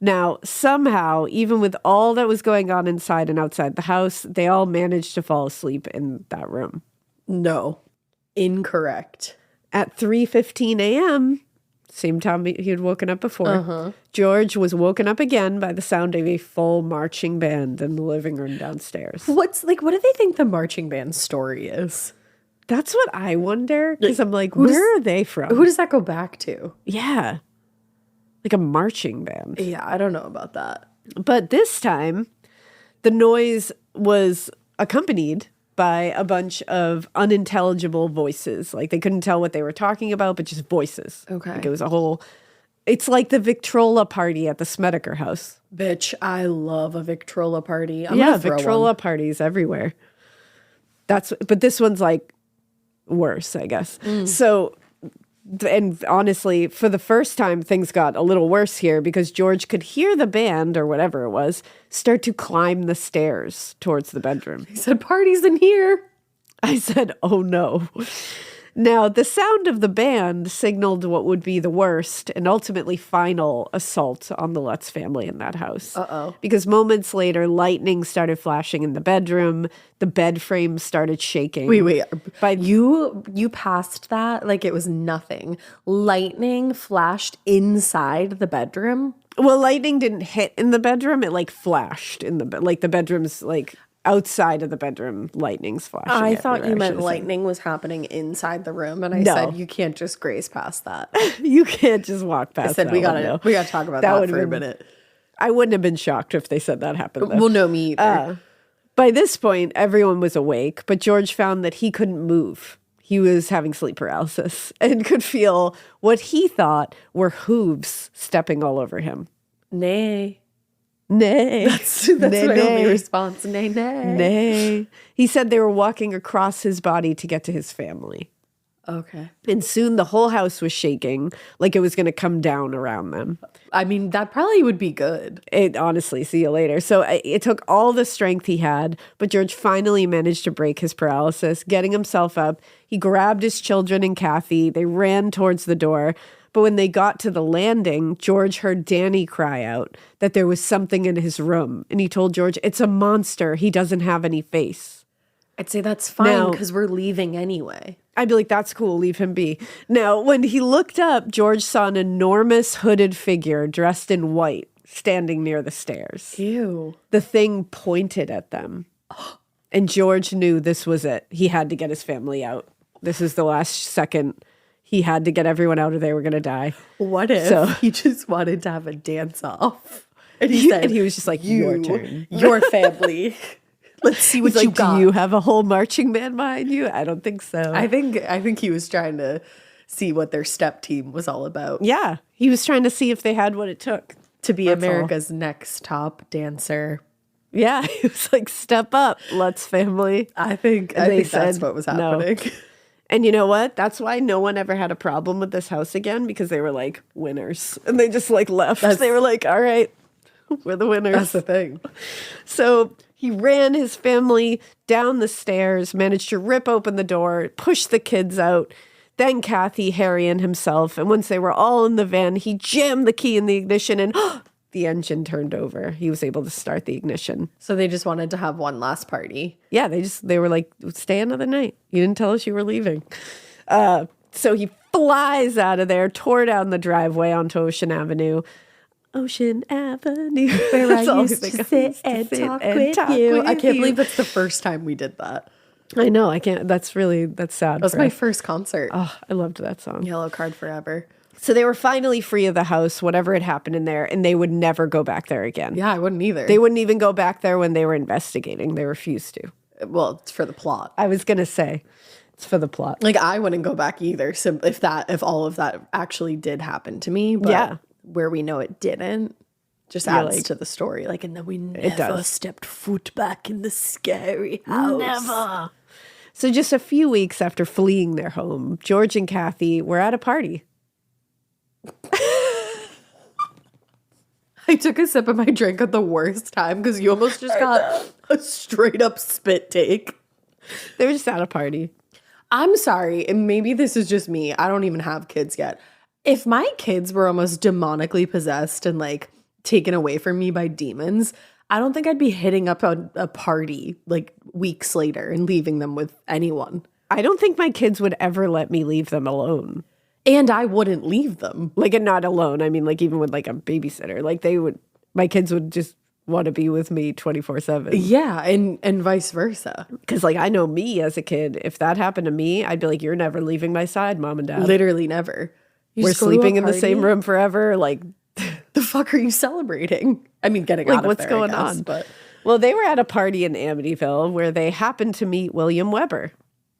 Now, somehow, even with all that was going on inside and outside the house, they all managed to fall asleep in that room. No. Incorrect. At 3:15 a.m., same time he had woken up before, George was woken up again by the sound of a full marching band in the living room downstairs. What do they think the marching band story is? That's what I wonder, because I'm like, where are they from? Who does that go back to? Yeah. Like a marching band. Yeah, I don't know about that. But this time, the noise was accompanied by a bunch of unintelligible voices. Like they couldn't tell what they were talking about, but just voices. Okay. Like it was a whole, it's like the Victrola party at the Smedeker house. Bitch, I love a Victrola party. Yeah, Victrola parties everywhere. But this one's like worse, I guess. So, and honestly, for the first time, things got a little worse here because George could hear the band, or whatever it was, start to climb the stairs towards the bedroom. He said, "Party's in here." I said, oh no. Now, the sound of the band signaled what would be the worst and ultimately final assault on the Lutz family in that house. Uh-oh. Because moments later, lightning started flashing in the bedroom. The bed frame started shaking. Wait. You passed that like it was nothing. Lightning flashed inside the bedroom? Well, lightning didn't hit in the bedroom. It like flashed in the bed. Like the bedroom's like outside of the bedroom, lightning's flashing. I thought you meant lightning was happening inside the room, and I said you can't just grace past that. You can't just walk past. I said that we gotta talk about that for a minute. I wouldn't have been shocked if they said that happened. Though. Well, no, me either. By this point, everyone was awake, but George found that he couldn't move. He was having sleep paralysis and could feel what he thought were hooves stepping all over him. Nay. That's my only response. Nay. He said they were walking across his body to get to his family. Okay. And soon the whole house was shaking like it was going to come down around them. I mean, that probably would be good. Honestly, see you later. So it took all the strength he had, but George finally managed to break his paralysis, getting himself up. He grabbed his children and Kathy. They ran towards the door. But when they got to the landing, George heard Danny cry out that there was something in his room. And he told George, it's a monster. He doesn't have any face. I'd say that's fine because we're leaving anyway. I'd be like, that's cool. Leave him be. Now, when he looked up, George saw an enormous hooded figure dressed in white standing near the stairs. Ew. The thing pointed at them. And George knew this was it. He had to get his family out. This is the last second. He had to get everyone out or they were going to die. What if he just wanted to have a dance off? And he said, and he was just like, your turn. Your family. Let's see what you got. Do you have a whole marching band behind you? I don't think so. I think he was trying to see what their step team was all about. Yeah. He was trying to see if they had what it took to be America's next top dancer. Yeah. He was like, step up, Lutz family. I think that's what was happening. No. And you know what? That's why no one ever had a problem with this house again, because they were like winners. And they just like left. They were like, all right, we're the winners. That's the thing. So he ran his family down the stairs, managed to rip open the door, push the kids out. Then Kathy, Harry, and himself. And once they were all in the van, he jammed the key in the ignition and the engine turned over. He was able to start the ignition. So they just wanted to have one last party. Yeah, they were like, stay another night. You didn't tell us you were leaving. So he flies out of there, tore down the driveway onto Ocean Avenue. Ocean Avenue. Where I used to sit and talk with you. I can't believe that's the first time we did that. I know. I can't. That's sad. That was my first concert. Oh, I loved that song. Yellow Card Forever. So they were finally free of the house, whatever had happened in there, and they would never go back there again. Yeah, I wouldn't either. They wouldn't even go back there when they were investigating. They refused to. Well, it's for the plot. I was going to say, it's for the plot. Like, I wouldn't go back either. So if all of that actually did happen to me, but where we know it didn't, just adds to the story. Like, and then we never stepped foot back in the scary house. Never. So just a few weeks after fleeing their home, George and Kathy were at a party. I took a sip of my drink at the worst time because you almost just got a straight up spit take. They were just at a party. I'm sorry, and maybe this is just me. I don't even have kids yet. If my kids were almost demonically possessed and like taken away from me by demons, I don't think I'd be hitting up a party like weeks later and leaving them with anyone. I don't think my kids would ever let me leave them alone. And I wouldn't leave them. Like, and not alone. I mean, like, even with, like, a babysitter. Like, my kids would just want to be with me 24/7. Yeah, and vice versa. Because, like, I know me as a kid. If that happened to me, I'd be like, you're never leaving my side, Mom and Dad. Literally never. We're sleeping in the same room forever. Like, the fuck are you celebrating? I mean, getting out of what's there, going I guess, on? But well, they were at a party in Amityville where they happened to meet William Weber,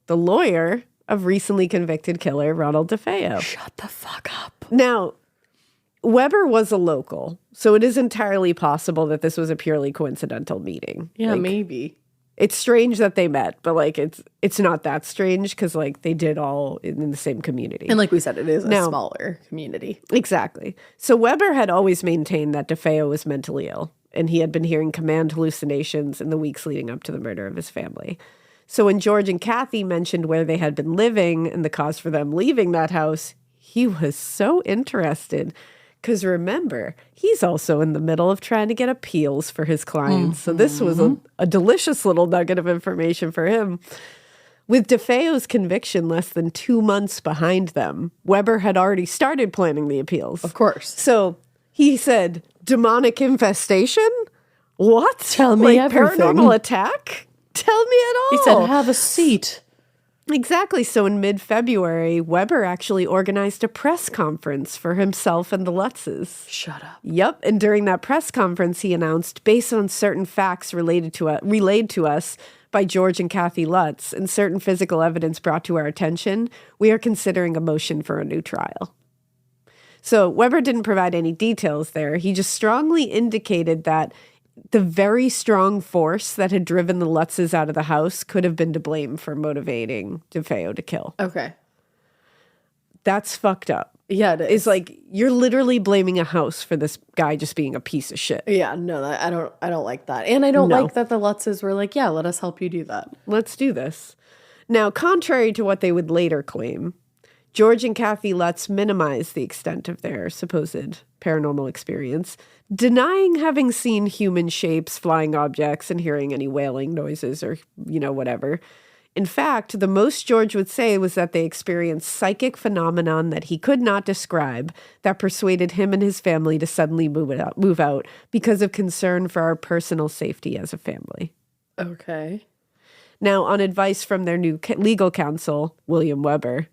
the lawyer of recently convicted killer Ronald DeFeo. Shut the fuck up. Now, Weber was a local, so it is entirely possible that this was a purely coincidental meeting. Yeah, like, maybe. It's strange that they met, but like it's not that strange because like they did all in the same community. And like we said, it is a smaller community. Exactly. So Weber had always maintained that DeFeo was mentally ill, and he had been hearing command hallucinations in the weeks leading up to the murder of his family. So when George and Kathy mentioned where they had been living and the cause for them leaving that house, he was so interested. Because remember, he's also in the middle of trying to get appeals for his clients. So this was a delicious little nugget of information for him. With DeFeo's conviction less than 2 months behind them, Weber had already started planning the appeals. Of course. So he said, demonic infestation? What? Tell me everything. Paranormal attack? Tell me at all. He said, have a seat. Exactly. So in mid-February, Weber actually organized a press conference for himself and the Lutzes. Shut up. Yep. And during that press conference, he announced, based on certain facts relayed to us by George and Kathy Lutz and certain physical evidence brought to our attention, we are considering a motion for a new trial. So Weber didn't provide any details there. He just strongly indicated that the very strong force that had driven the Lutzes out of the house could have been to blame for motivating DeFeo to kill. Okay. That's fucked up. Yeah, it is. It's like you're literally blaming a house for this guy just being a piece of shit. Yeah, no, I don't like that. And I don't like that the Lutzes were like, yeah, let us help you do that. Let's do this. Now, contrary to what they would later claim, George and Kathy Lutz minimized the extent of their supposed paranormal experience, denying having seen human shapes, flying objects, and hearing any wailing noises or, whatever. In fact, the most George would say was that they experienced psychic phenomenon that he could not describe that persuaded him and his family to suddenly move out because of concern for our personal safety as a family. Okay. Now, on advice from their new legal counsel, William Weber,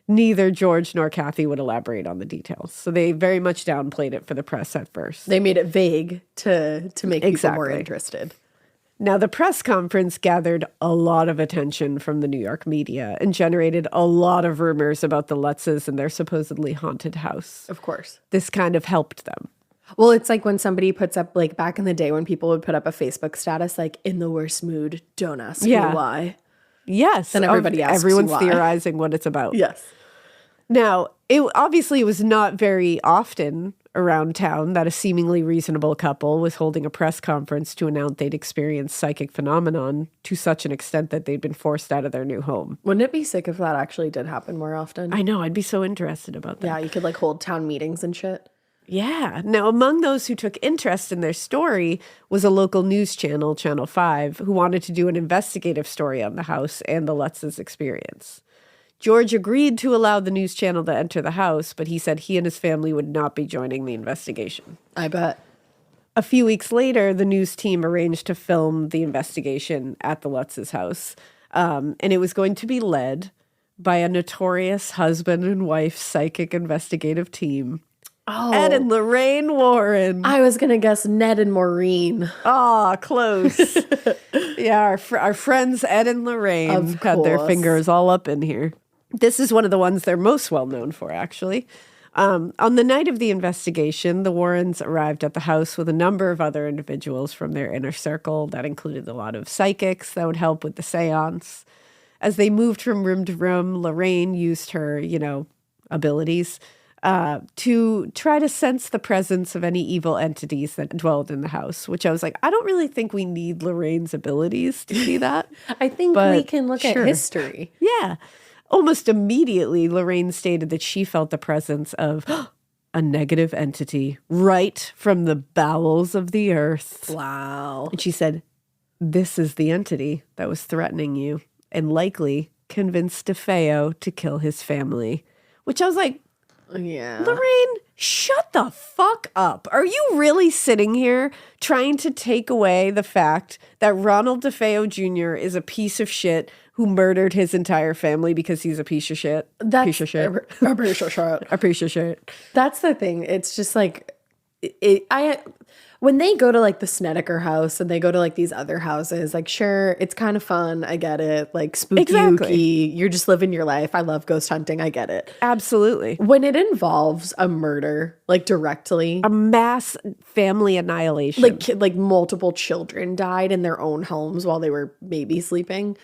neither George nor Kathy would elaborate on the details. So they very much downplayed it for the press at first. They made it vague to make people more interested. Now, the press conference gathered a lot of attention from the New York media and generated a lot of rumors about the Lutzes and their supposedly haunted house. Of course. This kind of helped them. Well, it's like when somebody puts up, like back in the day when people would put up a Facebook status, like, in the worst mood, don't ask me why. Yes. Then everybody asks everyone's why. theorizing what it's about. Yes. Now, it was not very often around town that a seemingly reasonable couple was holding a press conference to announce they'd experienced psychic phenomenon to such an extent that they'd been forced out of their new home. Wouldn't it be sick if that actually did happen more often? I know. I'd be so interested about that. Yeah, you could like hold town meetings and shit. Yeah. Now, among those who took interest in their story was a local news channel, Channel 5, who wanted to do an investigative story on the house and the Lutz's experience. George agreed to allow the news channel to enter the house, but he said he and his family would not be joining the investigation. I bet. A few weeks later, the news team arranged to film the investigation at the Lutz's house, and it was going to be led by a notorious husband and wife psychic investigative team. Oh. Ed and Lorraine Warren. I was going to guess Ned and Maureen. Ah, close. Yeah, our friends Ed and Lorraine had their fingers all up in here. This is one of the ones they're most well known for, actually. On the night of the investigation, the Warrens arrived at the house with a number of other individuals from their inner circle. That included a lot of psychics that would help with the seance. As they moved from room to room, Lorraine used her, abilities to try to sense the presence of any evil entities that dwelled in the house, which I was like, I don't really think we need Lorraine's abilities to see that. I think we can look at history. Yeah. Almost immediately, Lorraine stated that she felt the presence of a negative entity right from the bowels of the earth. Wow. And she said, this is the entity that was threatening you and likely convinced DeFeo to kill his family. Which I was like, yeah. Lorraine, shut the fuck up. Are you really sitting here trying to take away the fact that Ronald DeFeo Jr. is a piece of shit who murdered his entire family because he's a piece of shit? That's piece of shit. A piece of shit. A piece of shit. That's the thing. It's just like, when they go to like the Snedeker house and they go to like these other houses, like, sure, it's kind of fun. I get it. Like spooky, ooky, you're just living your life. I love ghost hunting. I get it. Absolutely. When it involves a murder, like directly, a mass family annihilation, like multiple children died in their own homes while they were maybe sleeping.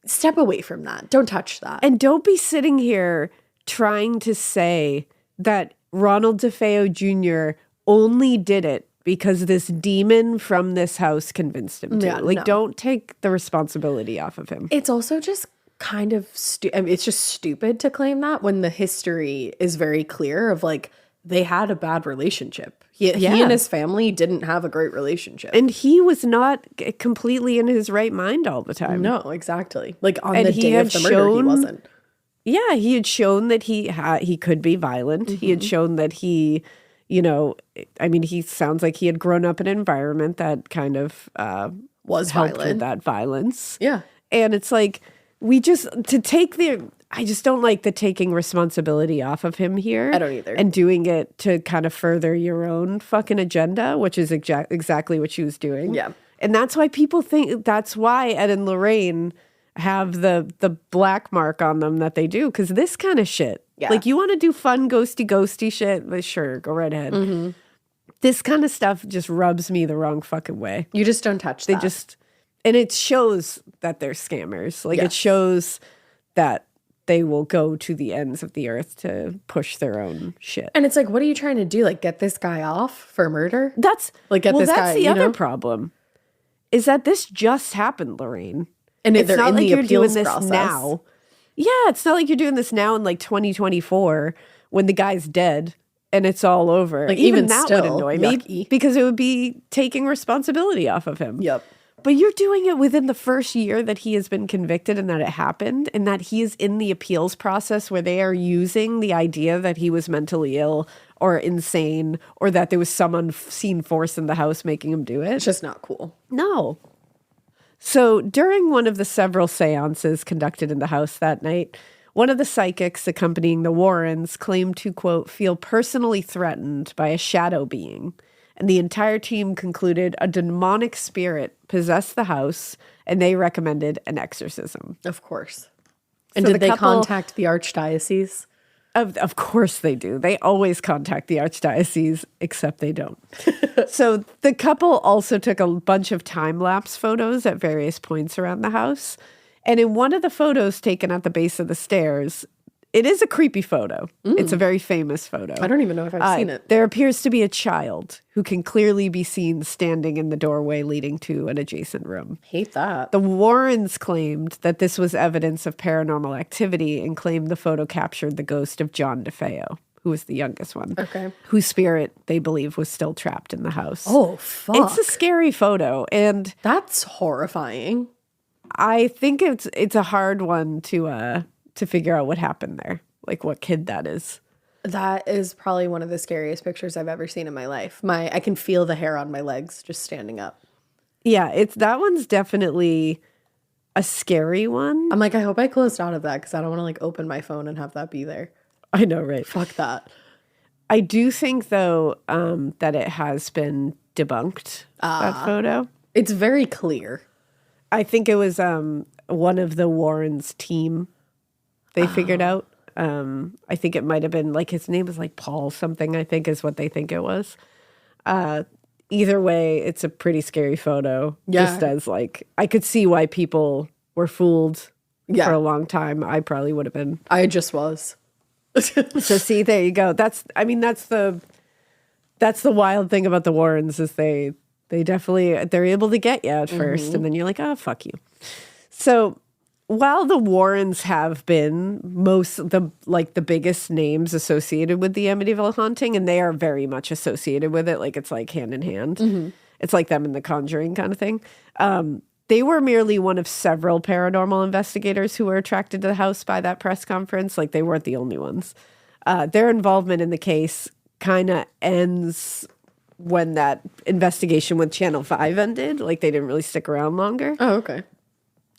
Step away from that. Don't touch that. And don't be sitting here trying to say that Ronald DeFeo Jr. only did it because this demon from this house convinced him to. Yeah, don't take the responsibility off of him. It's also just kind of it's just stupid to claim that when the history is very clear of like they had a bad relationship. He and his family didn't have a great relationship. And he was not completely in his right mind all the time. No, exactly. Like on the day of the murder, he wasn't. Yeah, he had shown that he could be violent. Mm-hmm. He had shown that he, he sounds like he had grown up in an environment that kind of was helped violent with that violence. Yeah. And it's like, I just don't like the taking responsibility off of him here. I don't either. And doing it to kind of further your own fucking agenda, which is exactly what she was doing. Yeah. And that's why people think, that's why Ed and Lorraine have the black mark on them that they do. Because this kind of shit, like you want to do fun ghosty shit, but sure, go right ahead. Mm-hmm. This kind of stuff just rubs me the wrong fucking way. You just don't touch that. And it shows that they're scammers. Like it shows that they will go to the ends of the earth to push their own shit. And it's like, what are you trying to do? Like, get this guy off for murder? That's like, get this guy, the other problem, is that this just happened, Lorraine. And it's not like you're doing this process. now. Yeah, it's not like you're doing this now in like 2024 when the guy's dead and it's all over. Like, even even that still, would annoy me yucky. because it would be taking responsibility off of him. Yep. But you're doing it within the first year that he has been convicted and that it happened, and that he is in the appeals process where they are using the idea that he was mentally ill or insane or that there was some unseen force in the house making him do it. It's just not cool. No. So during one of the several seances conducted in the house that night, one of the psychics accompanying the Warrens claimed to, quote, feel personally threatened by a shadow being. And the entire team concluded a demonic spirit possessed the house, and they recommended an exorcism. Of course. And So did they contact the archdiocese? Of course they do. They always contact the archdiocese, except they don't. So the couple also took a bunch of time-lapse photos at various points around the house. And in one of the photos taken at the base of the stairs, it is a creepy photo. It's a very famous photo. I don't even know if I've seen it. There appears to be a child who can clearly be seen standing in the doorway leading to an adjacent room. Hate that. The Warrens claimed that this was evidence of paranormal activity and claimed the photo captured the ghost of John DeFeo, who was the youngest one. Okay. Whose spirit they believe was still trapped in the house. Oh, fuck. It's a scary photo, and That's horrifying. I think it's a hard one to figure out what happened there, like what kid that is. That is probably one of the scariest pictures I've ever seen in my life. I can feel the hair on my legs just standing up. Yeah, that one's definitely a scary one. I'm like, I hope I closed out of that because I don't want to like open my phone and have that be there. I know, right? Fuck that. I do think though that it has been debunked, that photo. It's very clear. I think it was one of the Warrens' team they figured out. I think it might have been like his name is like Paul something, I think is what they think it was. Either way, it's a pretty scary photo. Yeah. Just as like, I could see why people were fooled Yeah. for a long time. I probably would have been. I just was. So see, there you go. That's the wild thing about the Warrens is they definitely, they're able to get you at first, and then you're like, oh, fuck you. So while the Warrens have been the biggest names associated with the Amityville haunting, and they are very much associated with it, like it's like hand in hand. It's like them in The Conjuring kind of thing. They were merely one of several paranormal investigators who were attracted to the house by that press conference. Like they weren't the only ones. Their involvement in the case kind of ends when that investigation with Channel 5 ended. Like they didn't really stick around longer. Oh, okay.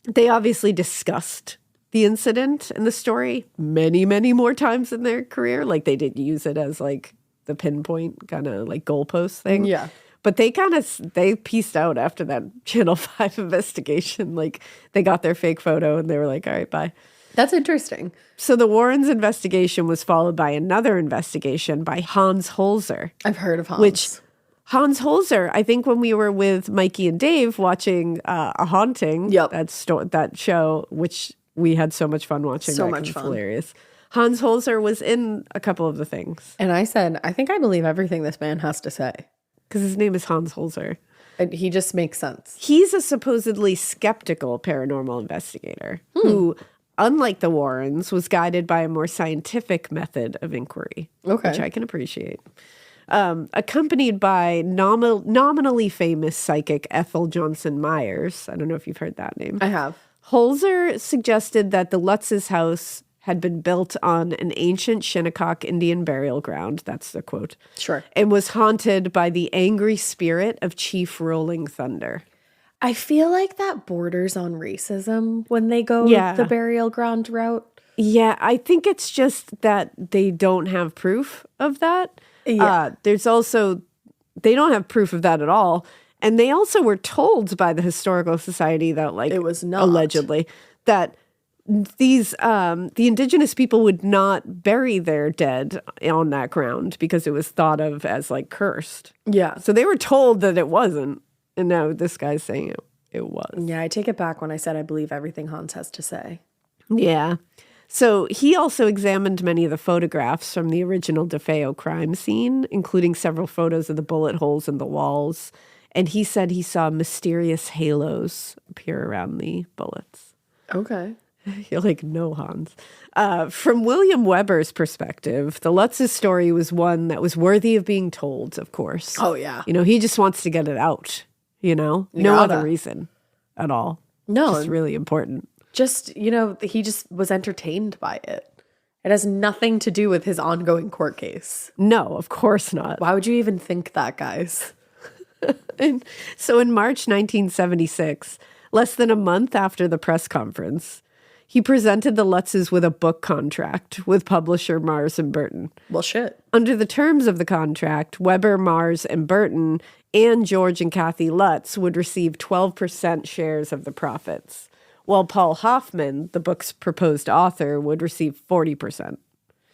They obviously discussed the incident and the story many, many more times in their career. Like they did use it as like the pinpoint kind of like goalpost thing. Yeah. But they pieced out after that Channel 5 investigation. Like they got their fake photo and they were like, all right, bye. That's interesting. So the Warrens' investigation was followed by another investigation by Hans Holzer. I've heard of Hans. Which Hans Holzer, I think when we were with Mikey and Dave watching A Haunting, Yep. that show, which we had so much fun watching. So that much 'cause fun. It's hilarious. Hans Holzer was in a couple of the things And I said, I think I believe everything this man has to say. because his name is Hans Holzer. And he just makes sense. He's a supposedly skeptical paranormal investigator who, unlike the Warrens, was guided by a more scientific method of inquiry, Okay. which I can appreciate. Accompanied by nominally famous psychic Ethel Johnson Myers. I don't know if you've heard that name. I have. Holzer suggested that the Lutzes house had been built on an ancient Shinnecock Indian burial ground. That's the quote. Sure. And was haunted by the angry spirit of Chief Rolling Thunder. I feel like that borders on racism when they go Yeah. the burial ground route. Yeah, I think it's just that they don't have proof of that. Yeah. There's also, they don't have proof of that at all. And they also were told by the Historical Society that, like, It was not. allegedly, that these, the indigenous people would not bury their dead on that ground because it was thought of as, like, cursed. Yeah. So they were told that it wasn't. And now this guy's saying it was. Yeah, I take it back when I said I believe everything Hans has to say. Yeah. So he also examined many of the photographs from the original DeFeo crime scene, including several photos of the bullet holes in the walls. And he said he saw mysterious halos appear around the bullets. Okay. You're like, no, Hans. From William Weber's perspective, the Lutzes story was one that was worthy of being told, of course. Oh, yeah. You know, he just wants to get it out, you know? No other reason at all. No. Just really important. Just, you know, he just was entertained by it. It has nothing to do with his ongoing court case. No, of course not. Why would you even think that, guys? And so in March 1976, less than a month after the press conference, he presented the Lutzes with a book contract with publisher Mars and Burton. Well, shit. Under the terms of the contract, Weber, Mars, and Burton and George and Kathy Lutz would receive 12% shares of the profits, while Paul Hoffman, the book's proposed author, would receive 40%.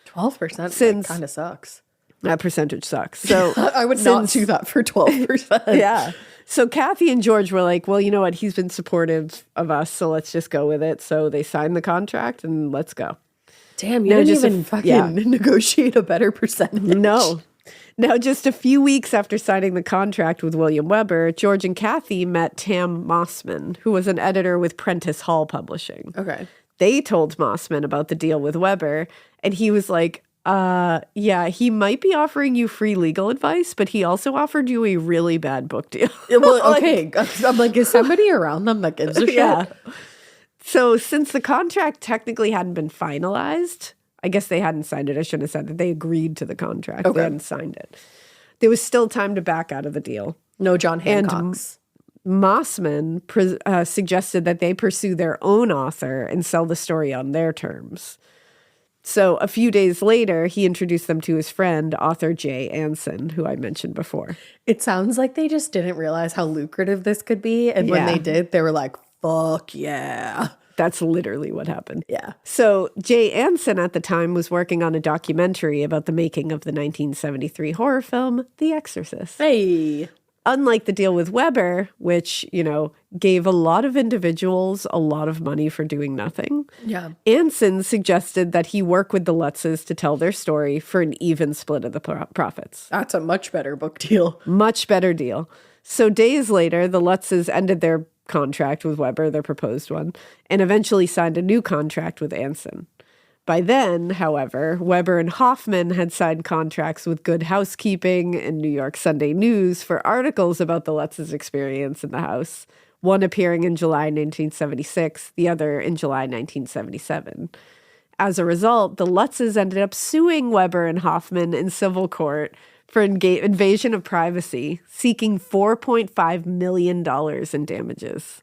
12%? Since- kind of sucks. That percentage sucks. So I would not do that for 12%. yeah. So Kathy and George were like, well, you know what? He's been supportive of us, so let's just go with it. So they signed the contract and let's go. Damn, you didn't even fucking negotiate a better percentage. No. Now, just a few weeks after signing the contract with William Weber, George and Kathy met Tam Mossman, who was an editor with Prentice Hall Publishing. Okay. They told Mossman about the deal with Weber, and he was like, yeah, he might be offering you free legal advice, but he also offered you a really bad book deal. Well, okay. I'm like, is somebody around them that gives a shit? Yeah. So since the contract technically hadn't been finalized, I guess they hadn't signed it. I shouldn't have said that. They agreed to the contract. Okay. They hadn't signed it. There was still time to back out of the deal. No John Hancocks. Mossman suggested that they pursue their own author and sell the story on their terms. So a few days later, he introduced them to his friend, author Jay Anson, who I mentioned before. It sounds like they just didn't realize how lucrative this could be. And when they did, they were like, fuck yeah. That's literally what happened. Yeah. So Jay Anson at the time was working on a documentary about the making of the 1973 horror film, The Exorcist. Hey. Unlike the deal with Weber, which, you know, gave a lot of individuals a lot of money for doing nothing, Yeah. Anson suggested that he work with the Lutzes to tell their story for an even split of the profits. That's a much better book deal. Much better deal. So days later, the Lutzes ended their contract with Weber, their proposed one, and eventually signed a new contract with Anson. By then, however, Weber and Hoffman had signed contracts with Good Housekeeping and New York Sunday News for articles about the Lutzes' experience in the house, one appearing in July 1976, the other in July 1977. As a result, the Lutzes ended up suing Weber and Hoffman in civil court for invasion of privacy, seeking $4.5 million in damages.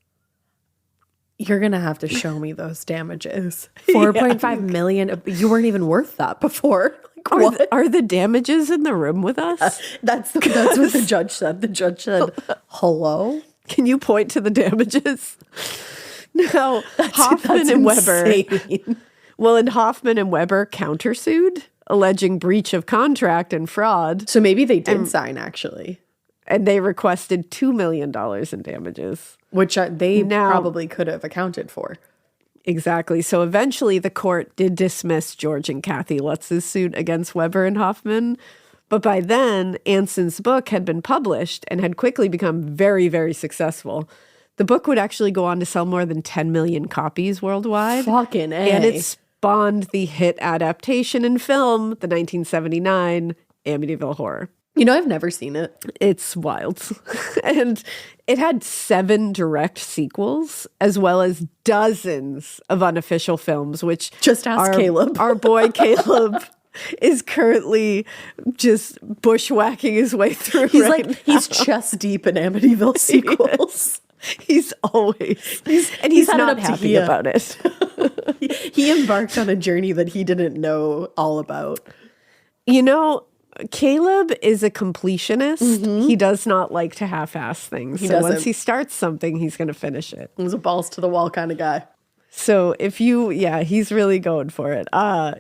You're going to have to show me those damages. 4.5 million. You weren't even worth that before. Like, what? Are the damages in the room with us? That's what the judge said. The judge said, hello? Can you point to the damages? No, Hoffman that's and Weber. insane. Well, and Hoffman and Weber countersued, alleging breach of contract and fraud, So maybe they did sign, actually. and they requested $2 million in damages. Which they Now- probably could have accounted for. Exactly. So eventually the court did dismiss George and Kathy Lutz's suit against Weber and Hoffman. But by then, Anson's book had been published and had quickly become very, very successful. The book would actually go on to sell more than 10 million copies worldwide. Fucking A. And it spawned the hit adaptation in film, the 1979 Amityville Horror. You know, I've never seen it. It's wild. And it had 7 direct sequels, as well as dozens of unofficial films, which Just ask Caleb. Our boy Caleb is currently just bushwhacking his way through. He's right like, he's chest deep in Amityville sequels. He's always, he's he's had it not up to happy here. about it. He embarked on a journey that he didn't know all about. You know, Caleb is a completionist. He does not like to half-ass things. So doesn't. once he starts something, he's going to finish it. He was a balls to the wall kind of guy. So if you, he's really going for it.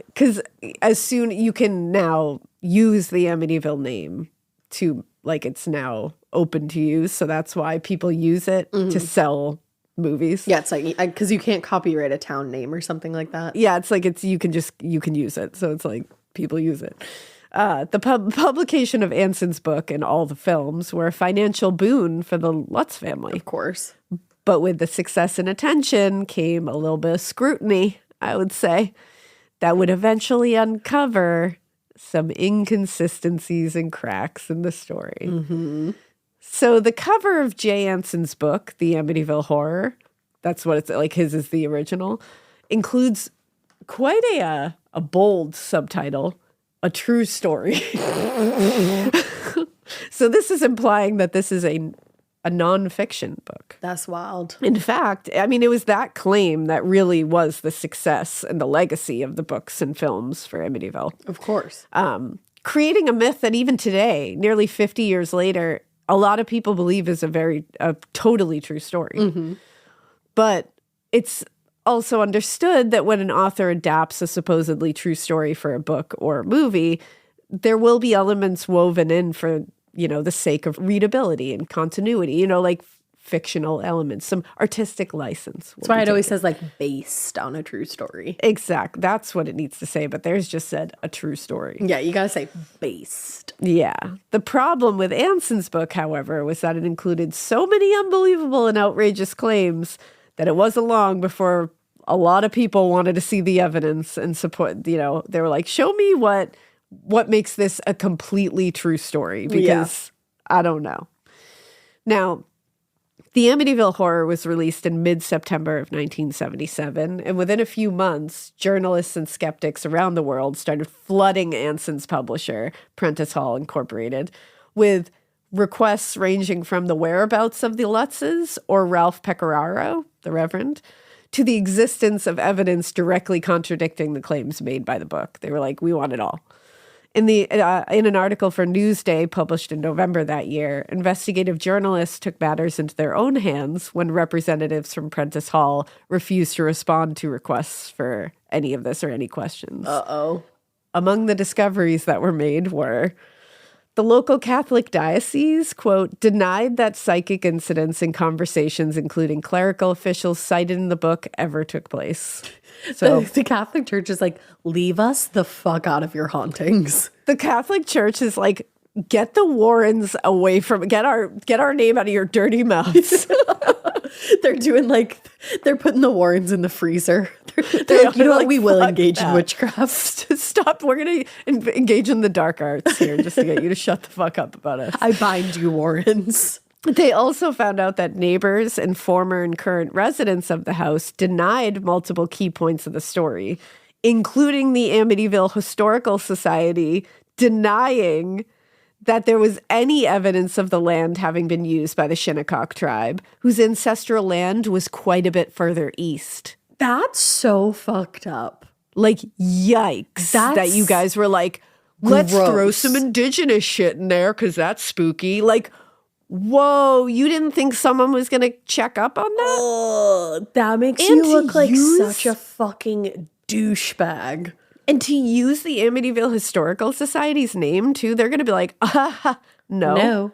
Because as soon you can now use the Amityville name to, like, it's now open to use. So that's why people use it to sell movies. Yeah, it's like, because you can't copyright a town name or something like that. Yeah, it's like you can use it. So it's like people use it. The publication of Anson's book and all the films were a financial boon for the Lutz family. Of course. But with the success and attention came a little bit of scrutiny, I would say, that would eventually uncover some inconsistencies and cracks in the story. Mm-hmm. So the cover of Jay Anson's book, The Amityville Horror, that's what it's like, his is the original, includes quite a bold subtitle, A True Story. So this is implying that this is a nonfiction book. That's wild. In fact, I mean, it was that claim that really was the success and the legacy of the books and films for Amityville. Of course. Creating a myth that even today, nearly 50 years later, a lot of people believe is a totally true story. Mm-hmm. But it's also understood that when an author adapts a supposedly true story for a book or a movie, there will be elements woven in for, the sake of readability and continuity, like fictional elements, some artistic license. That's why it always says like based on a true story. Exactly. That's what it needs to say. But there's just said a true story. Yeah, you got to say based. Yeah. The problem with Anson's book, however, was that it included so many unbelievable and outrageous claims that it wasn't long before a lot of people wanted to see the evidence and support, they were like, show me what makes this a completely true story, because I don't know. Now, The Amityville Horror was released in mid-September of 1977, and within a few months, journalists and skeptics around the world started flooding Anson's publisher, Prentice Hall Incorporated, with requests ranging from the whereabouts of the Lutzes or Ralph Pecoraro, the Reverend, to the existence of evidence directly contradicting the claims made by the book. They were like, we want it all. In an article for Newsday published in November that year, investigative journalists took matters into their own hands when representatives from Prentice Hall refused to respond to requests for any of this or any questions. Uh-oh. Among the discoveries that were made were the local Catholic diocese, quote, denied that psychic incidents and conversations, including clerical officials cited in the book, ever took place. So the Catholic Church is like, leave us the fuck out of your hauntings. The Catholic Church is like, get the Warrens away from, get our name out of your dirty mouths. They're doing they're putting the Warrens in the freezer. They're like, what, we will engage in witchcraft. Stop, we're going to engage in the dark arts here just to get you to shut the fuck up about us. I bind you, Warrens. They also found out that neighbors and former and current residents of the house denied multiple key points of the story, including the Amityville Historical Society denying that there was any evidence of the land having been used by the Shinnecock tribe, whose ancestral land was quite a bit further east. That's so fucked up. Like, yikes. That you guys were like, let's throw some indigenous shit in there because that's spooky. Like, whoa, you didn't think someone was going to check up on that? Oh, that makes you look like such a fucking douchebag. And to use the Amityville Historical Society's name, too, they're going to be like, no. No.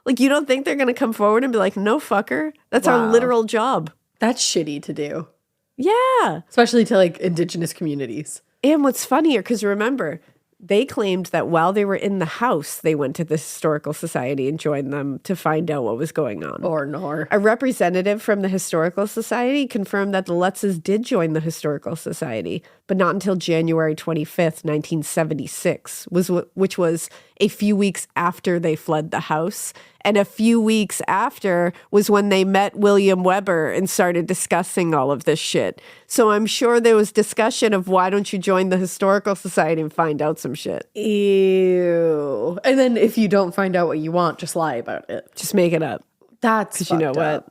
Like, you don't think they're going to come forward and be like, no, fucker. That's our literal job. That's shitty to do. Yeah. Especially to, indigenous communities. And what's funnier, because remember, they claimed that while they were in the house, they went to the Historical Society and joined them to find out what was going on. Or nor. A representative from the Historical Society confirmed that the Lutzes did join the Historical Society, but not until January 25th, 1976, which was a few weeks after they fled the house. And a few weeks after was when they met William Weber and started discussing all of this shit. So I'm sure there was discussion of why don't you join the Historical Society and find out some shit. Ew. And then if you don't find out what you want, just lie about it. Just make it up. That's because you know what?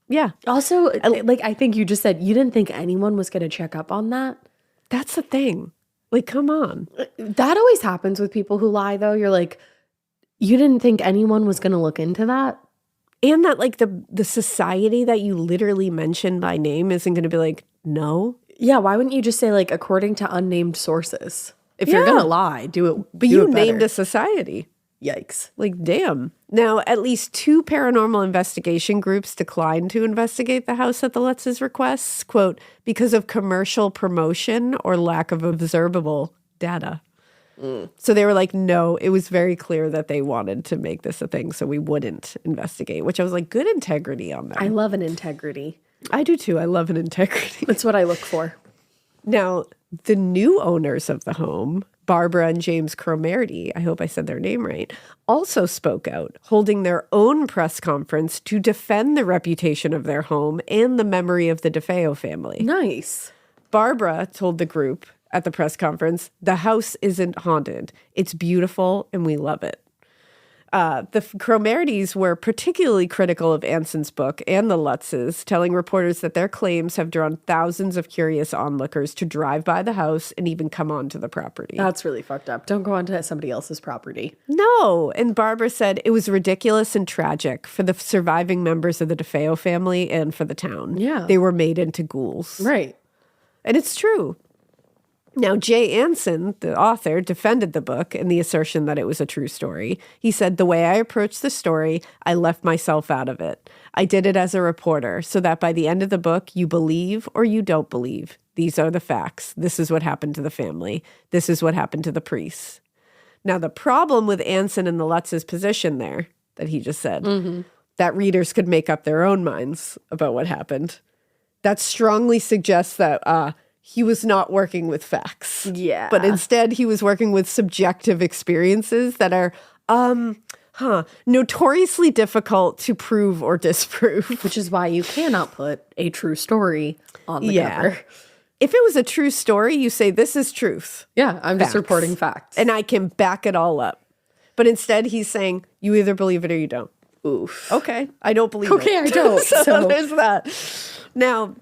Yeah. Also, I think you just said you didn't think anyone was going to check up on that. That's the thing. Like, come on. That always happens with people who lie, though. You're like, you didn't think anyone was going to look into that? And that, the society that you literally mentioned by name isn't going to be like, no. Yeah, why wouldn't you just say, according to unnamed sources? If you're going to lie, do it. But you named a society. Yikes. Like, damn. Now, at least 2 paranormal investigation groups declined to investigate the house at the Lutzes' requests, quote, because of commercial promotion or lack of observable data. So they were like, no, it was very clear that they wanted to make this a thing, so we wouldn't investigate, which I was like, good integrity on that. I love an integrity. I do too. I love an integrity. That's what I look for. Now, the new owners of the home, Barbara and James Cromartie, I hope I said their name right, also spoke out, holding their own press conference to defend the reputation of their home and the memory of the DeFeo family. Nice. Barbara told the group at the press conference, the house isn't haunted. It's beautiful and we love it. The Cromarties were particularly critical of Anson's book and the Lutzes, telling reporters that their claims have drawn thousands of curious onlookers to drive by the house and even come onto the property. That's really fucked up. Don't go onto somebody else's property. No. And Barbara said it was ridiculous and tragic for the surviving members of the DeFeo family and for the town. Yeah. They were made into ghouls. Right. And it's true. Now, Jay Anson, the author, defended the book and the assertion that it was a true story. He said, the way I approached the story, I left myself out of it. I did it as a reporter so that by the end of the book, you believe or you don't believe. These are the facts. This is what happened to the family. This is what happened to the priests. Now, the problem with Anson and the Lutz's position there that he just said, that readers could make up their own minds about what happened. That strongly suggests that he was not working with facts. Yeah. But instead, he was working with subjective experiences that are notoriously difficult to prove or disprove. Which is why you cannot put a true story on the cover. If it was a true story, you say, this is truth. Yeah, I'm just reporting facts. And I can back it all up. But instead, he's saying, you either believe it or you don't. Oof. Okay, I don't believe it. Okay, I don't. So there's that. Now,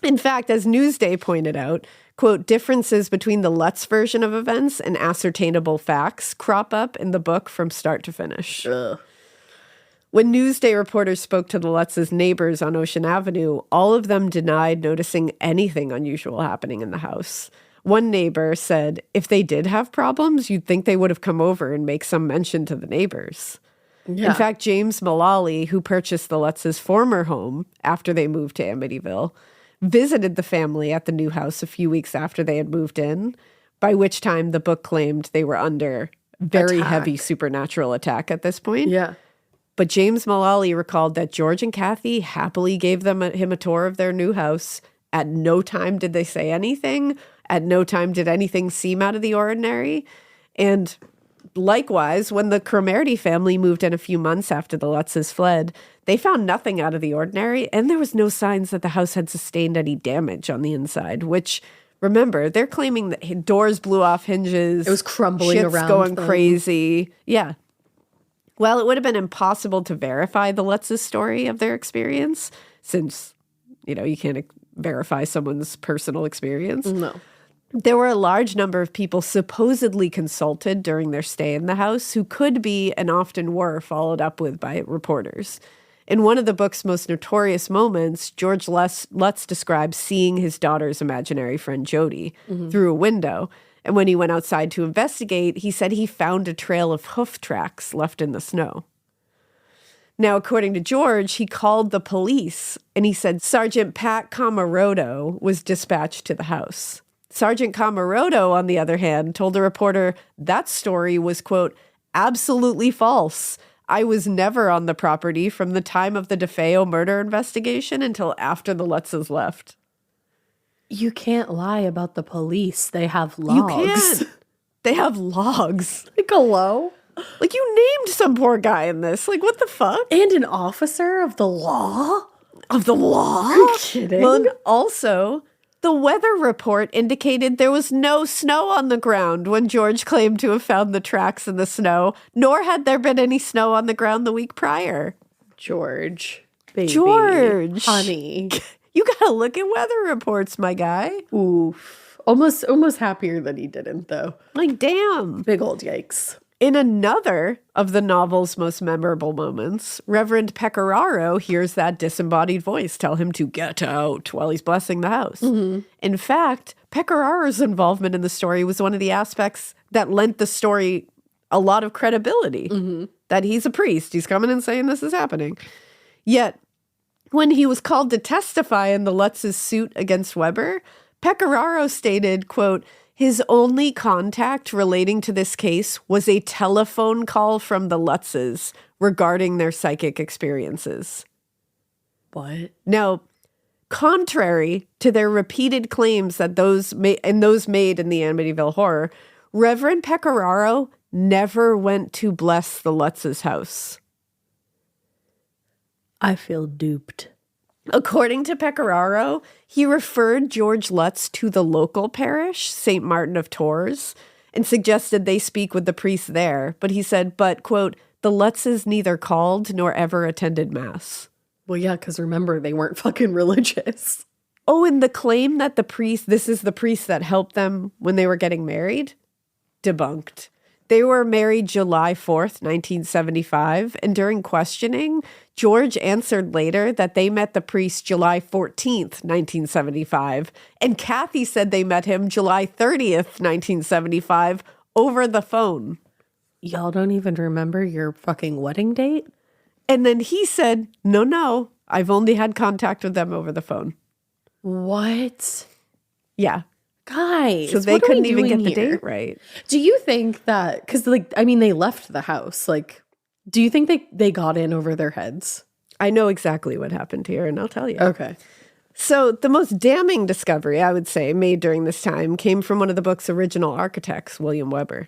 in fact, as Newsday pointed out, quote, differences between the Lutz version of events and ascertainable facts crop up in the book from start to finish. Ugh. When Newsday reporters spoke to the Lutz's neighbors on Ocean Avenue, all of them denied noticing anything unusual happening in the house. One neighbor said, if they did have problems, you'd think they would have come over and make some mention to the neighbors. Yeah. In fact, James Mullally, who purchased the Lutz's former home after they moved to Amityville, visited the family at the new house a few weeks after they had moved in, by which time the book claimed they were under very heavy supernatural attack at this point. Yeah. But James Mullally recalled that George and Kathy happily gave him a tour of their new house. At no time did they say anything. At no time did anything seem out of the ordinary. And likewise, when the Cromartie family moved in a few months after the Lutzes fled, they found nothing out of the ordinary, and there was no signs that the house had sustained any damage on the inside, which, remember, they're claiming that doors blew off hinges. It was crumbling shit's around going them. crazy. Yeah. Well, it would have been impossible to verify the Lutz's story of their experience, since, you can't verify someone's personal experience. No. There were a large number of people supposedly consulted during their stay in the house who could be and often were followed up with by reporters. In one of the book's most notorious moments, George Lutz describes seeing his daughter's imaginary friend Jody through a window. And when he went outside to investigate, he said he found a trail of hoof tracks left in the snow. Now, according to George, he called the police and he said Sergeant Pat Camaroto was dispatched to the house. Sergeant Camaroto, on the other hand, told a reporter that story was, quote, absolutely false. I was never on the property from the time of the DeFeo murder investigation until after the Lutzes left. You can't lie about the police. They have logs. You can't. They have logs. Like, hello? Like, you named some poor guy in this. Like, what the fuck? And an officer of the law? Of the law? Are you kidding? Well, and also, the weather report indicated there was no snow on the ground when George claimed to have found the tracks in the snow, nor had there been any snow on the ground the week prior. George. Baby. George. Honey. You gotta look at weather reports, my guy. Oof. Almost happier that he didn't, though. Like, damn. Big old yikes. In another of the novel's most memorable moments, Reverend Pecoraro hears that disembodied voice tell him to get out while he's blessing the house. In fact, Pecораro's involvement in the story was one of the aspects that lent the story a lot of credibility that he's a priest. He's coming and saying this is happening. Yet, when he was called to testify in the Lutzes' suit against Weber, Pecoraro stated, quote, his only contact relating to this case was a telephone call from the Lutzes regarding their psychic experiences. What? Now, contrary to their repeated claims that those made in the Amityville Horror, Reverend Pecoraro never went to bless the Lutzes' house. I feel duped. According to Pecoraro, he referred George Lutz to the local parish, St. Martin of Tours, and suggested they speak with the priest there. But he said, quote, the Lutzes neither called nor ever attended Mass. Well, yeah, because remember, they weren't fucking religious. Oh, and the claim that this is the priest that helped them when they were getting married? Debunked. They were married July 4th, 1975, and during questioning, George answered later that they met the priest July 14th, 1975, and Kathy said they met him July 30th, 1975, over the phone. Y'all don't even remember your fucking wedding date? And then he said, no, I've only had contact with them over the phone. What? Yeah. Guys, so they couldn't even get the date right. Do you think that, because they left the house, do you think they got in over their heads? I know exactly what happened here, and I'll tell you. Okay. So the most damning discovery, I would say, made during this time came from one of the book's original architects, William Weber,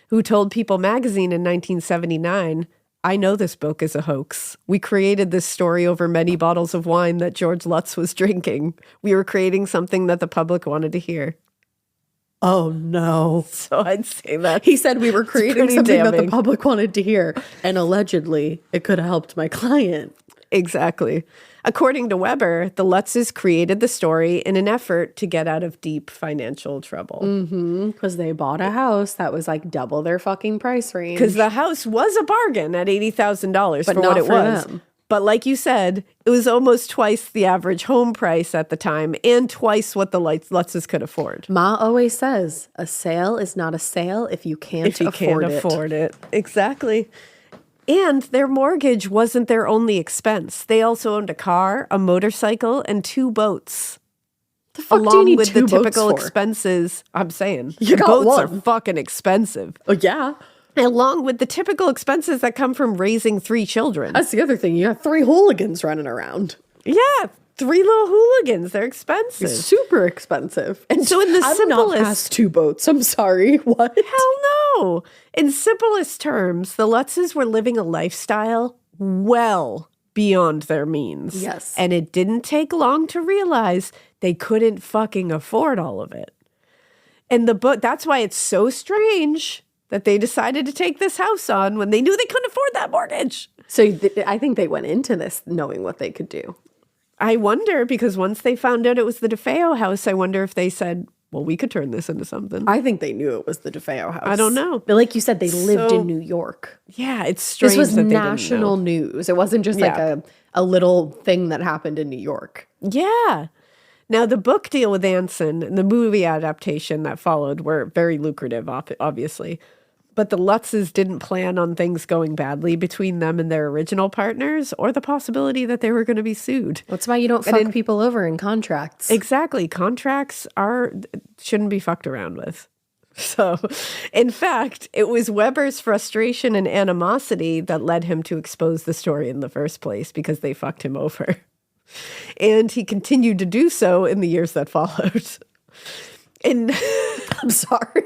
who told People magazine in 1979, I know this book is a hoax. We created this story over many bottles of wine that George Lutz was drinking. We were creating something that the public wanted to hear. Oh, no. So I'd say that. He said we were creating something that the damning. public wanted to hear, and allegedly it could have helped my client. Exactly. According to Weber, the Lutzes created the story in an effort to get out of deep financial trouble. Because they bought a house that was double their fucking price range. Because the house was a bargain at $80,000 for what it was. Them. But like you said, it was almost twice the average home price at the time and twice what the Lutzes could afford. Ma always says, a sale is not a sale if you can't afford it. Exactly. And their mortgage wasn't their only expense. They also owned a car, a motorcycle, and 2 boats. The fuck along do you need with 2 the boats typical for? expenses. I'm saying You got boats are one. fucking expensive. Oh, yeah. Along with the typical expenses that come from raising 3 children. That's the other thing. You got 3 hooligans running around. Yeah, 3 little hooligans. They're expensive. Super expensive. And so in the I'm not simplest... past 2 boats. I'm sorry. What? Hell no. In simplest terms, the Lutzes were living a lifestyle well beyond their means. Yes. And it didn't take long to realize they couldn't fucking afford all of it. And that's why it's so strange that they decided to take this house on when they knew they couldn't afford that mortgage. So I think they went into this knowing what they could do. I wonder, because once they found out it was the DeFeo house, I wonder if they said, well, we could turn this into something. I think they knew it was the DeFeo house. I don't know. But like you said, they lived in New York. Yeah, it's strange. This was that they national didn't know. news. It wasn't just like a little thing that happened in New York. Yeah. Now, the book deal with Anson and the movie adaptation that followed were very lucrative, obviously. But the Lutzes didn't plan on things going badly between them and their original partners, or the possibility that they were going to be sued. That's why you don't fuck people over in contracts. Exactly. Contracts shouldn't be fucked around with. So, in fact, it was Weber's frustration and animosity that led him to expose the story in the first place, because they fucked him over. And he continued to do so in the years that followed. And I'm sorry.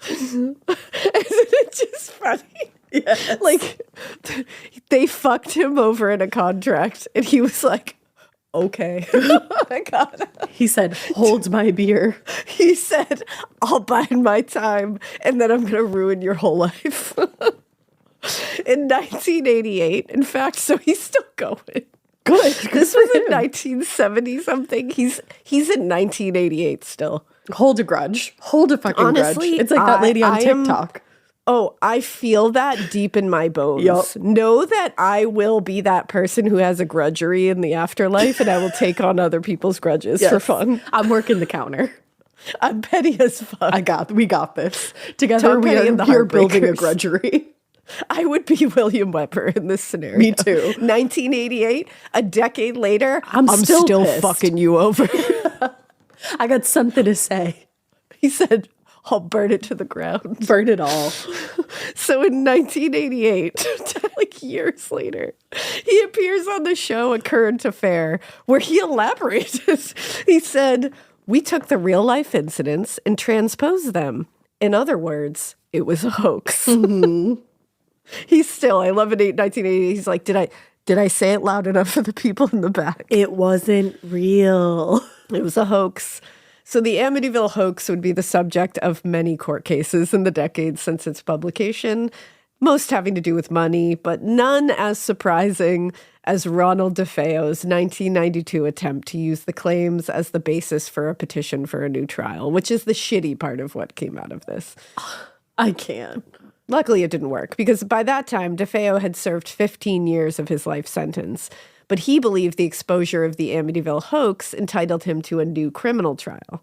Isn't it just funny? Yes. Like, they fucked him over in a contract, and he was like, okay. Oh my God. He said, hold my beer. He said, I'll bide my time, and then I'm going to ruin your whole life. In 1988, in fact, so he's still going. Good. This was in 1970 something. He's in 1988 still. Hold a grudge. Hold a fucking Honestly, grudge. It's like that lady on TikTok. I feel that deep in my bones. Yep. Know that I will be that person who has a grudgery in the afterlife, and I will take on other people's grudges for fun. I'm working the counter. I'm petty as fuck. We got this. Together Tom we Petty and the are building a Heartbreakers. grudgery. I would be William Weber in this scenario. Me too. 1988, a decade later, I'm still pissed. fucking you over. I got something to say. He said, I'll burn it to the ground. Burn it all. So in 1988, like years later, he appears on the show A Current Affair, where he elaborated. He said, we took the real life incidents and transposed them. In other words, it was a hoax. Mm-hmm. He's still, I love it, 1980. He's like, did I say it loud enough for the people in the back? It wasn't real. It was a hoax. So the Amityville hoax would be the subject of many court cases in the decades since its publication, most having to do with money, but none as surprising as Ronald DeFeo's 1992 attempt to use the claims as the basis for a petition for a new trial, which is the shitty part of what came out of this. I can't. Luckily, it didn't work because by that time, DeFeo had served 15 years of his life sentence, but he believed the exposure of the Amityville hoax entitled him to a new criminal trial.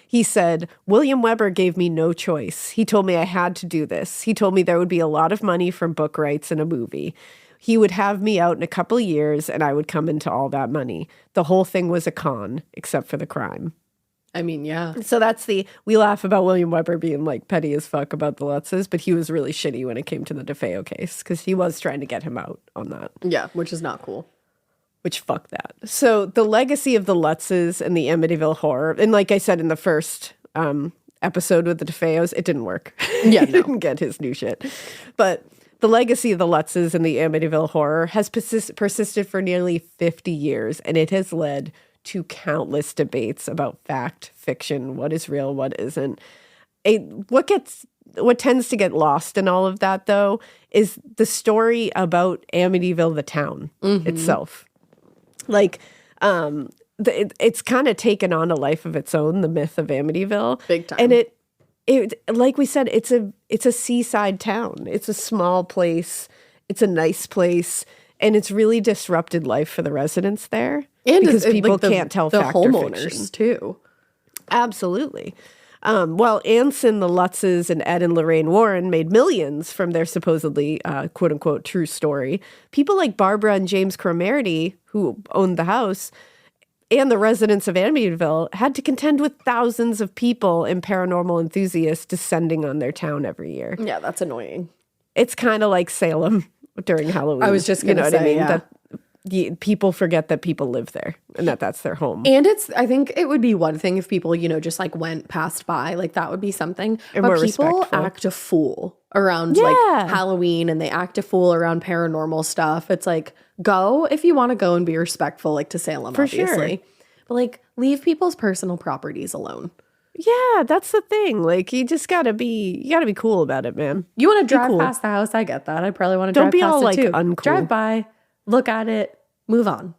He said, William Weber gave me no choice. He told me I had to do this. He told me there would be a lot of money from book rights and a movie. He would have me out in a couple years and I would come into all that money. The whole thing was a con, except for the crime. I mean, yeah. So we laugh about William Weber being like petty as fuck about the Lutzes, but he was really shitty when it came to the DeFeo case because he was trying to get him out on that. Yeah, which is not cool. Which, fuck that. So the legacy of the Lutzes and the Amityville Horror, and like I said in the first episode with the DeFeos, it didn't work. Yeah, He didn't get his new shit. But the legacy of the Lutzes and the Amityville Horror has persisted for nearly 50 years, and it has led to countless debates about fact, fiction, what is real, what isn't. What tends to get lost in all of that, though, is the story about Amityville, the town itself. Like, it's kind of taken on a life of its own, the myth of Amityville. Big time. And it like we said, it's a seaside town. It's a small place. It's a nice place. And it's really disrupted life for the residents there. And because people like can't tell the fact or homeowners fiction. too. Absolutely. Well, Anson, the Lutzes, and Ed and Lorraine Warren made millions from their supposedly, quote unquote, true story. People like Barbara and James Cromartie, who owned the house, and the residents of Amityville had to contend with thousands of people and paranormal enthusiasts descending on their town every year. Yeah, that's annoying. It's kind of like Salem during Halloween. I was just going to say, what I mean? yeah. People forget that people live there and that's their home. And I think it would be one thing if people, just like went past by, like that would be something. And but more people respectful. act a fool around like Halloween, and they act a fool around paranormal stuff. It's like, go if you want to go and be respectful, like to Salem, For obviously. sure. But like leave people's personal properties alone. Yeah, that's the thing. Like you gotta be cool about it, man. You want to drive cool. past the house? I get that. I probably want to Don't drive be past all, it like, too. uncool. Drive by, look at it, move on.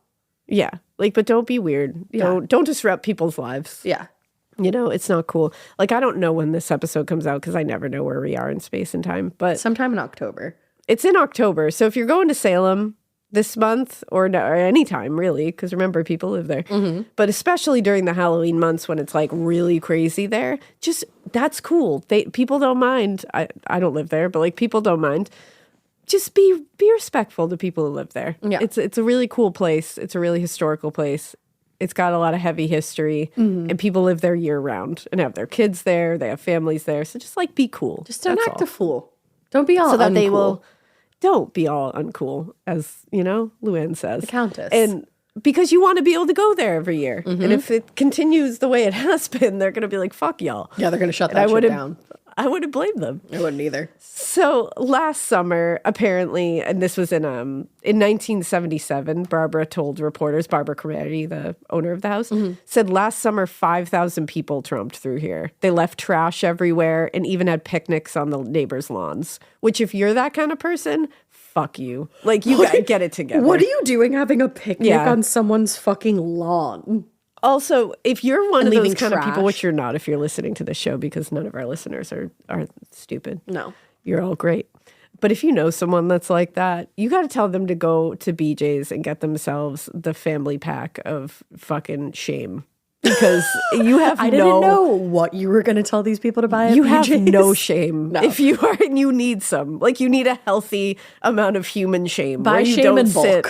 Yeah. Like, but don't be weird. Yeah. Don't disrupt people's lives. Yeah. It's not cool. Like, I don't know when this episode comes out because I never know where we are in space and time, but Sometime in October. it's in October. So if you're going to Salem this month or any time really, because remember, people live there, but especially during the Halloween months when it's like really crazy there, just that's cool. People don't mind. I don't live there, but like people don't mind. Just be respectful to people who live there. Yeah. It's a really cool place. It's a really historical place. It's got a lot of heavy history, and people live there year round and have their kids there. They have families there. So just like be cool. Just don't That's act all. a fool. Don't be all So that uncool. they will. Don't be all uncool, as Luann says. The Countess. And because you want to be able to go there every year. And if it continues the way it has been, they're going to be like, fuck y'all. Yeah, they're going to shut And that shit down. I wouldn't blame them. I wouldn't either. So last summer, apparently, and this was in 1977, Barbara told reporters, Barbara Cromartie, the owner of the house, said last summer 5,000 people tromped through here. They left trash everywhere and even had picnics on the neighbors' lawns. Which, if you're that kind of person, fuck you. Like, you gotta get it together. What are you doing having a picnic Yeah. on someone's fucking lawn? Also, if you're one And of those leaving kind of people, trash. which you're not if you're listening to this show, because none of our listeners are stupid. No. You're all great. But if you know someone that's like that, you got to tell them to go to BJ's and get themselves the family pack of fucking shame. because you have I didn't know what you were going to tell these people to buy. You at have BJ's. no shame if you are, and you need some. Like, you need a healthy amount of human shame. Buy where you shame don't in bulk. sit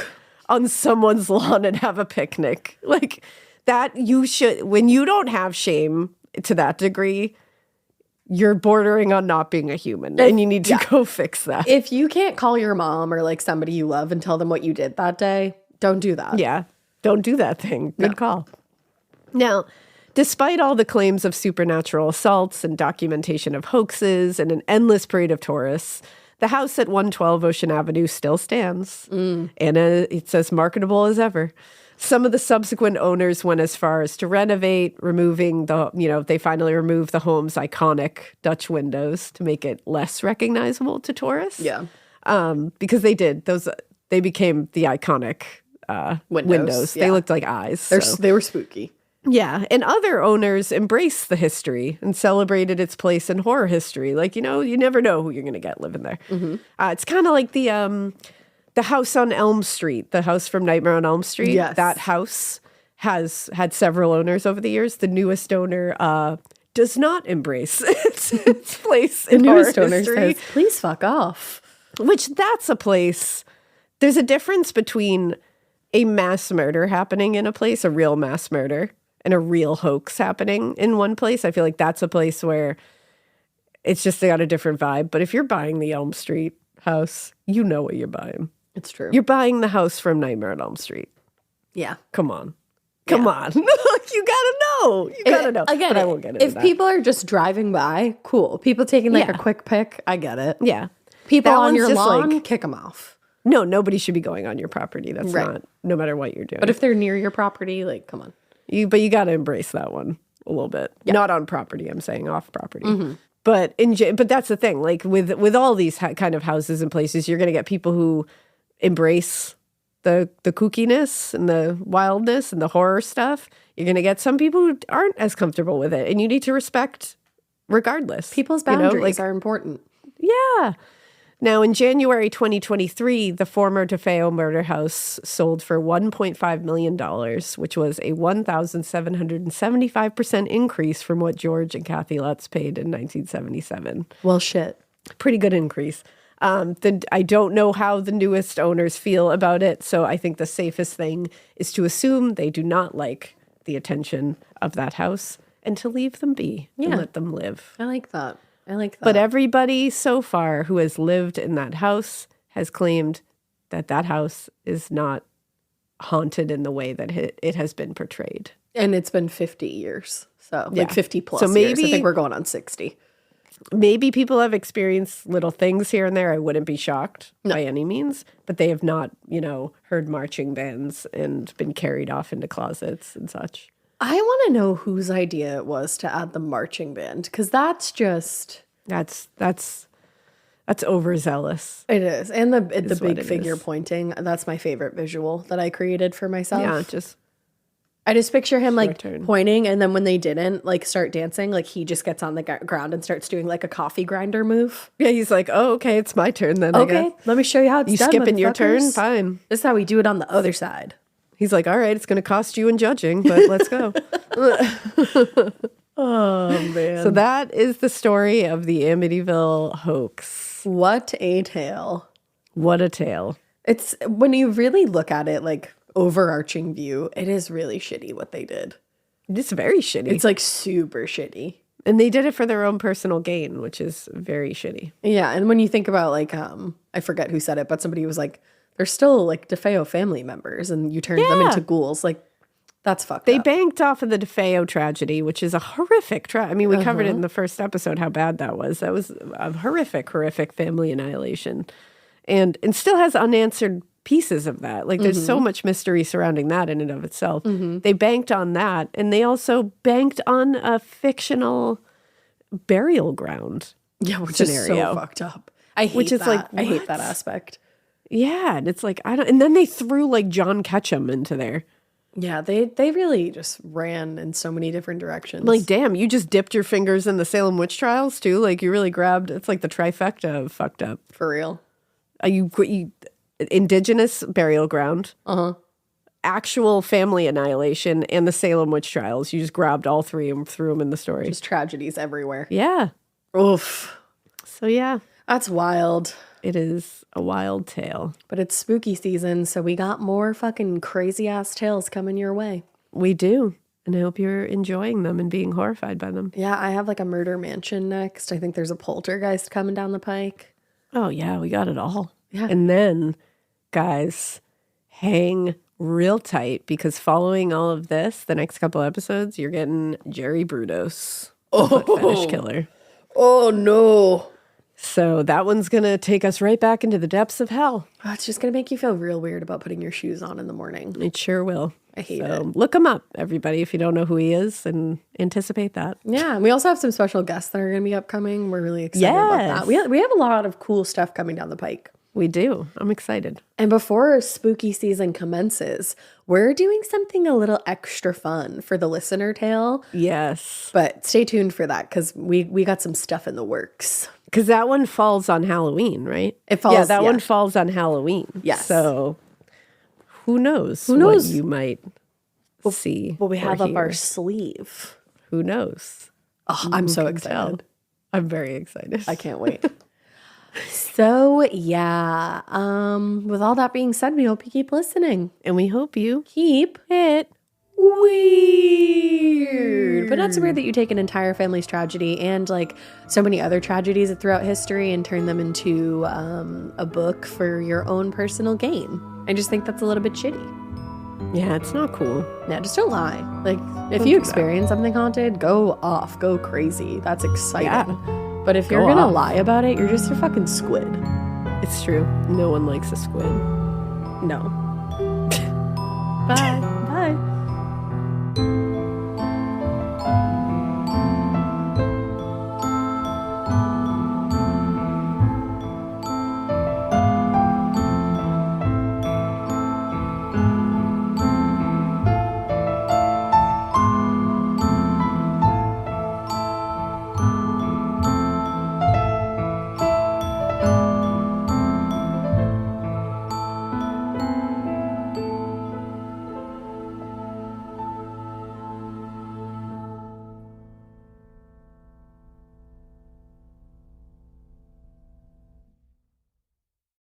on someone's lawn and have a picnic. Like, that you should, when you don't have shame to that degree, you're bordering on not being a human, and you need to go fix that. If you can't call your mom or like somebody you love and tell them what you did that day, don't do that. Yeah, don't do that thing. Good call. Now, despite all the claims of supernatural assaults and documentation of hoaxes and an endless parade of tourists, the house at 112 Ocean Avenue still stands, and it's as marketable as ever. Some of the subsequent owners went as far as to renovate, removing they finally removed the home's iconic Dutch windows to make it less recognizable to tourists. Yeah. Because they became the iconic windows. Yeah. They looked like eyes. They were spooky. Yeah, and other owners embraced the history and celebrated its place in horror history. Like, you never know who you're going to get living there. It's kind of like the house on Elm Street, the house from Nightmare on Elm Street. Yes. That house has had several owners over the years. The newest owner does not embrace its place in horror history. The newest owner says, please fuck off. Which, that's a place. There's a difference between a mass murder happening in a place, a real mass murder, and a real hoax happening in one place. I feel like that's a place where it's just, they got a different vibe. But if you're buying the Elm Street house, you know what you're buying. It's true. You're buying the house from Nightmare on Elm Street. Yeah. Come on. You gotta know. You gotta know. I get it. I won't get into If that. people are just driving by, cool. People taking like a quick pic, I get it. Yeah. People That on one's your just lawn, kick them off. No, nobody should be going on your property. That's not, no matter what you're doing. But if they're near your property, like, come on. But you got to embrace that one a little bit. Yeah. Not on property. I'm saying off property. Mm-hmm. But but that's the thing. Like with all these kind of houses and places, you're going to get people who embrace the kookiness and the wildness and the horror stuff. You're going to get some people who aren't as comfortable with it, and you need to respect regardless. People's boundaries are important. Yeah. Now, in January 2023, the former DeFeo murder house sold for $1.5 million, which was a 1,775% increase from what George and Kathy Lutz paid in 1977. Well, shit. Pretty good increase. I don't know how the newest owners feel about it, so I think the safest thing is to assume they do not like the attention of that house and to leave them be and let them live. I like that. But everybody so far who has lived in that house has claimed that that house is not haunted in the way that it has been portrayed. And it's been 50 years. So like 50 plus so maybe, years. I think we're going on 60. Maybe people have experienced little things here and there. I wouldn't be shocked by any means. But they have not, heard marching bands and been carried off into closets and such. I want to know whose idea it was to add the marching band, because that's just... That's overzealous. It is. And the big figure pointing, that's my favorite visual that I created for myself. Yeah, I just picture him like pointing, and then when they didn't like start dancing, like he just gets on the ground and starts doing like a coffee grinder move. Yeah, he's like, oh, okay, it's my turn then. Okay, let me show you how it's done. You skipping your turn? Fine. This is how we do it on the other side. He's like, all right, it's going to cost you in judging, but let's go. Oh, man. So that is the story of the Amityville hoax. What a tale. What a tale. It's, when you really look at it, like, overarching view, it is really shitty what they did. It's very shitty. It's, like, super shitty. And they did it for their own personal gain, which is very shitty. Yeah, and when you think about, like, I forget who said it, but somebody was like, they're still, like, DeFeo family members, and you turned them into ghouls. Like, that's fucked up. They banked off of the DeFeo tragedy, which is a horrific I mean, we covered it in the first episode how bad that was. That was a horrific family annihilation. And still has unanswered pieces of that. Like, there's so much mystery surrounding that in and of itself. They banked on that, and they also banked on a fictional burial ground which scenario. is so fucked up. I hate that. I hate that aspect. Yeah, and it's like, and then they threw like John Ketchum into there. Yeah, they really just ran in so many different directions. Like, damn, you just dipped your fingers in the Salem witch trials too. Like, you really grabbed. It's like the trifecta of fucked up. For real. You indigenous burial ground, actual family annihilation and the Salem witch trials. You just grabbed all three and threw them in the story. Just tragedies everywhere. Yeah. Oof. So yeah, That's wild. it is a wild tale. But it's spooky season, so we got more fucking crazy ass tales coming your way. We do. And I hope you're enjoying them and being horrified by them. Yeah, I have like a murder mansion next. I think there's a poltergeist coming down the pike. Oh, yeah, we got it all. Yeah. And then, guys, hang real tight because following all of this, the next couple episodes, you're getting Jerry Brudos, the foot fetish killer. Oh, no. So that one's going to take us right back into the depths of hell. Oh, it's just going to make you feel real weird about putting your shoes on in the morning. It sure will. I hate it. Look him up, everybody, if you don't know who he is, and anticipate that. Yeah, and we also have some special guests that are going to be upcoming. We're really excited about that. We have a lot of cool stuff coming down the pike. We do. I'm excited. And before spooky season commences, we're doing something a little extra fun for the listener tale. Yes. But stay tuned for that because we got some stuff in the works. Because that one falls on Halloween, right? It falls. Yeah, that one falls on Halloween. Yes. So who knows? knows? What you might see. What we have up hear. our sleeve. Who knows? Oh, I'm so excited. Tell. I'm very excited. I can't wait. So yeah, with all that being said, we hope you keep listening. And we hope you Keep it weird. But not so weird that you take an entire family's tragedy and like so many other tragedies throughout history and turn them into a book for your own personal gain. I just think that's a little bit shitty. Yeah, it's not cool. Yeah, just don't lie. Like, if you experience something haunted, go off, go crazy. That's exciting. Yeah. But if you're gonna lie about it, you're just a fucking squid. It's true. No one likes a squid. No. Bye. Bye.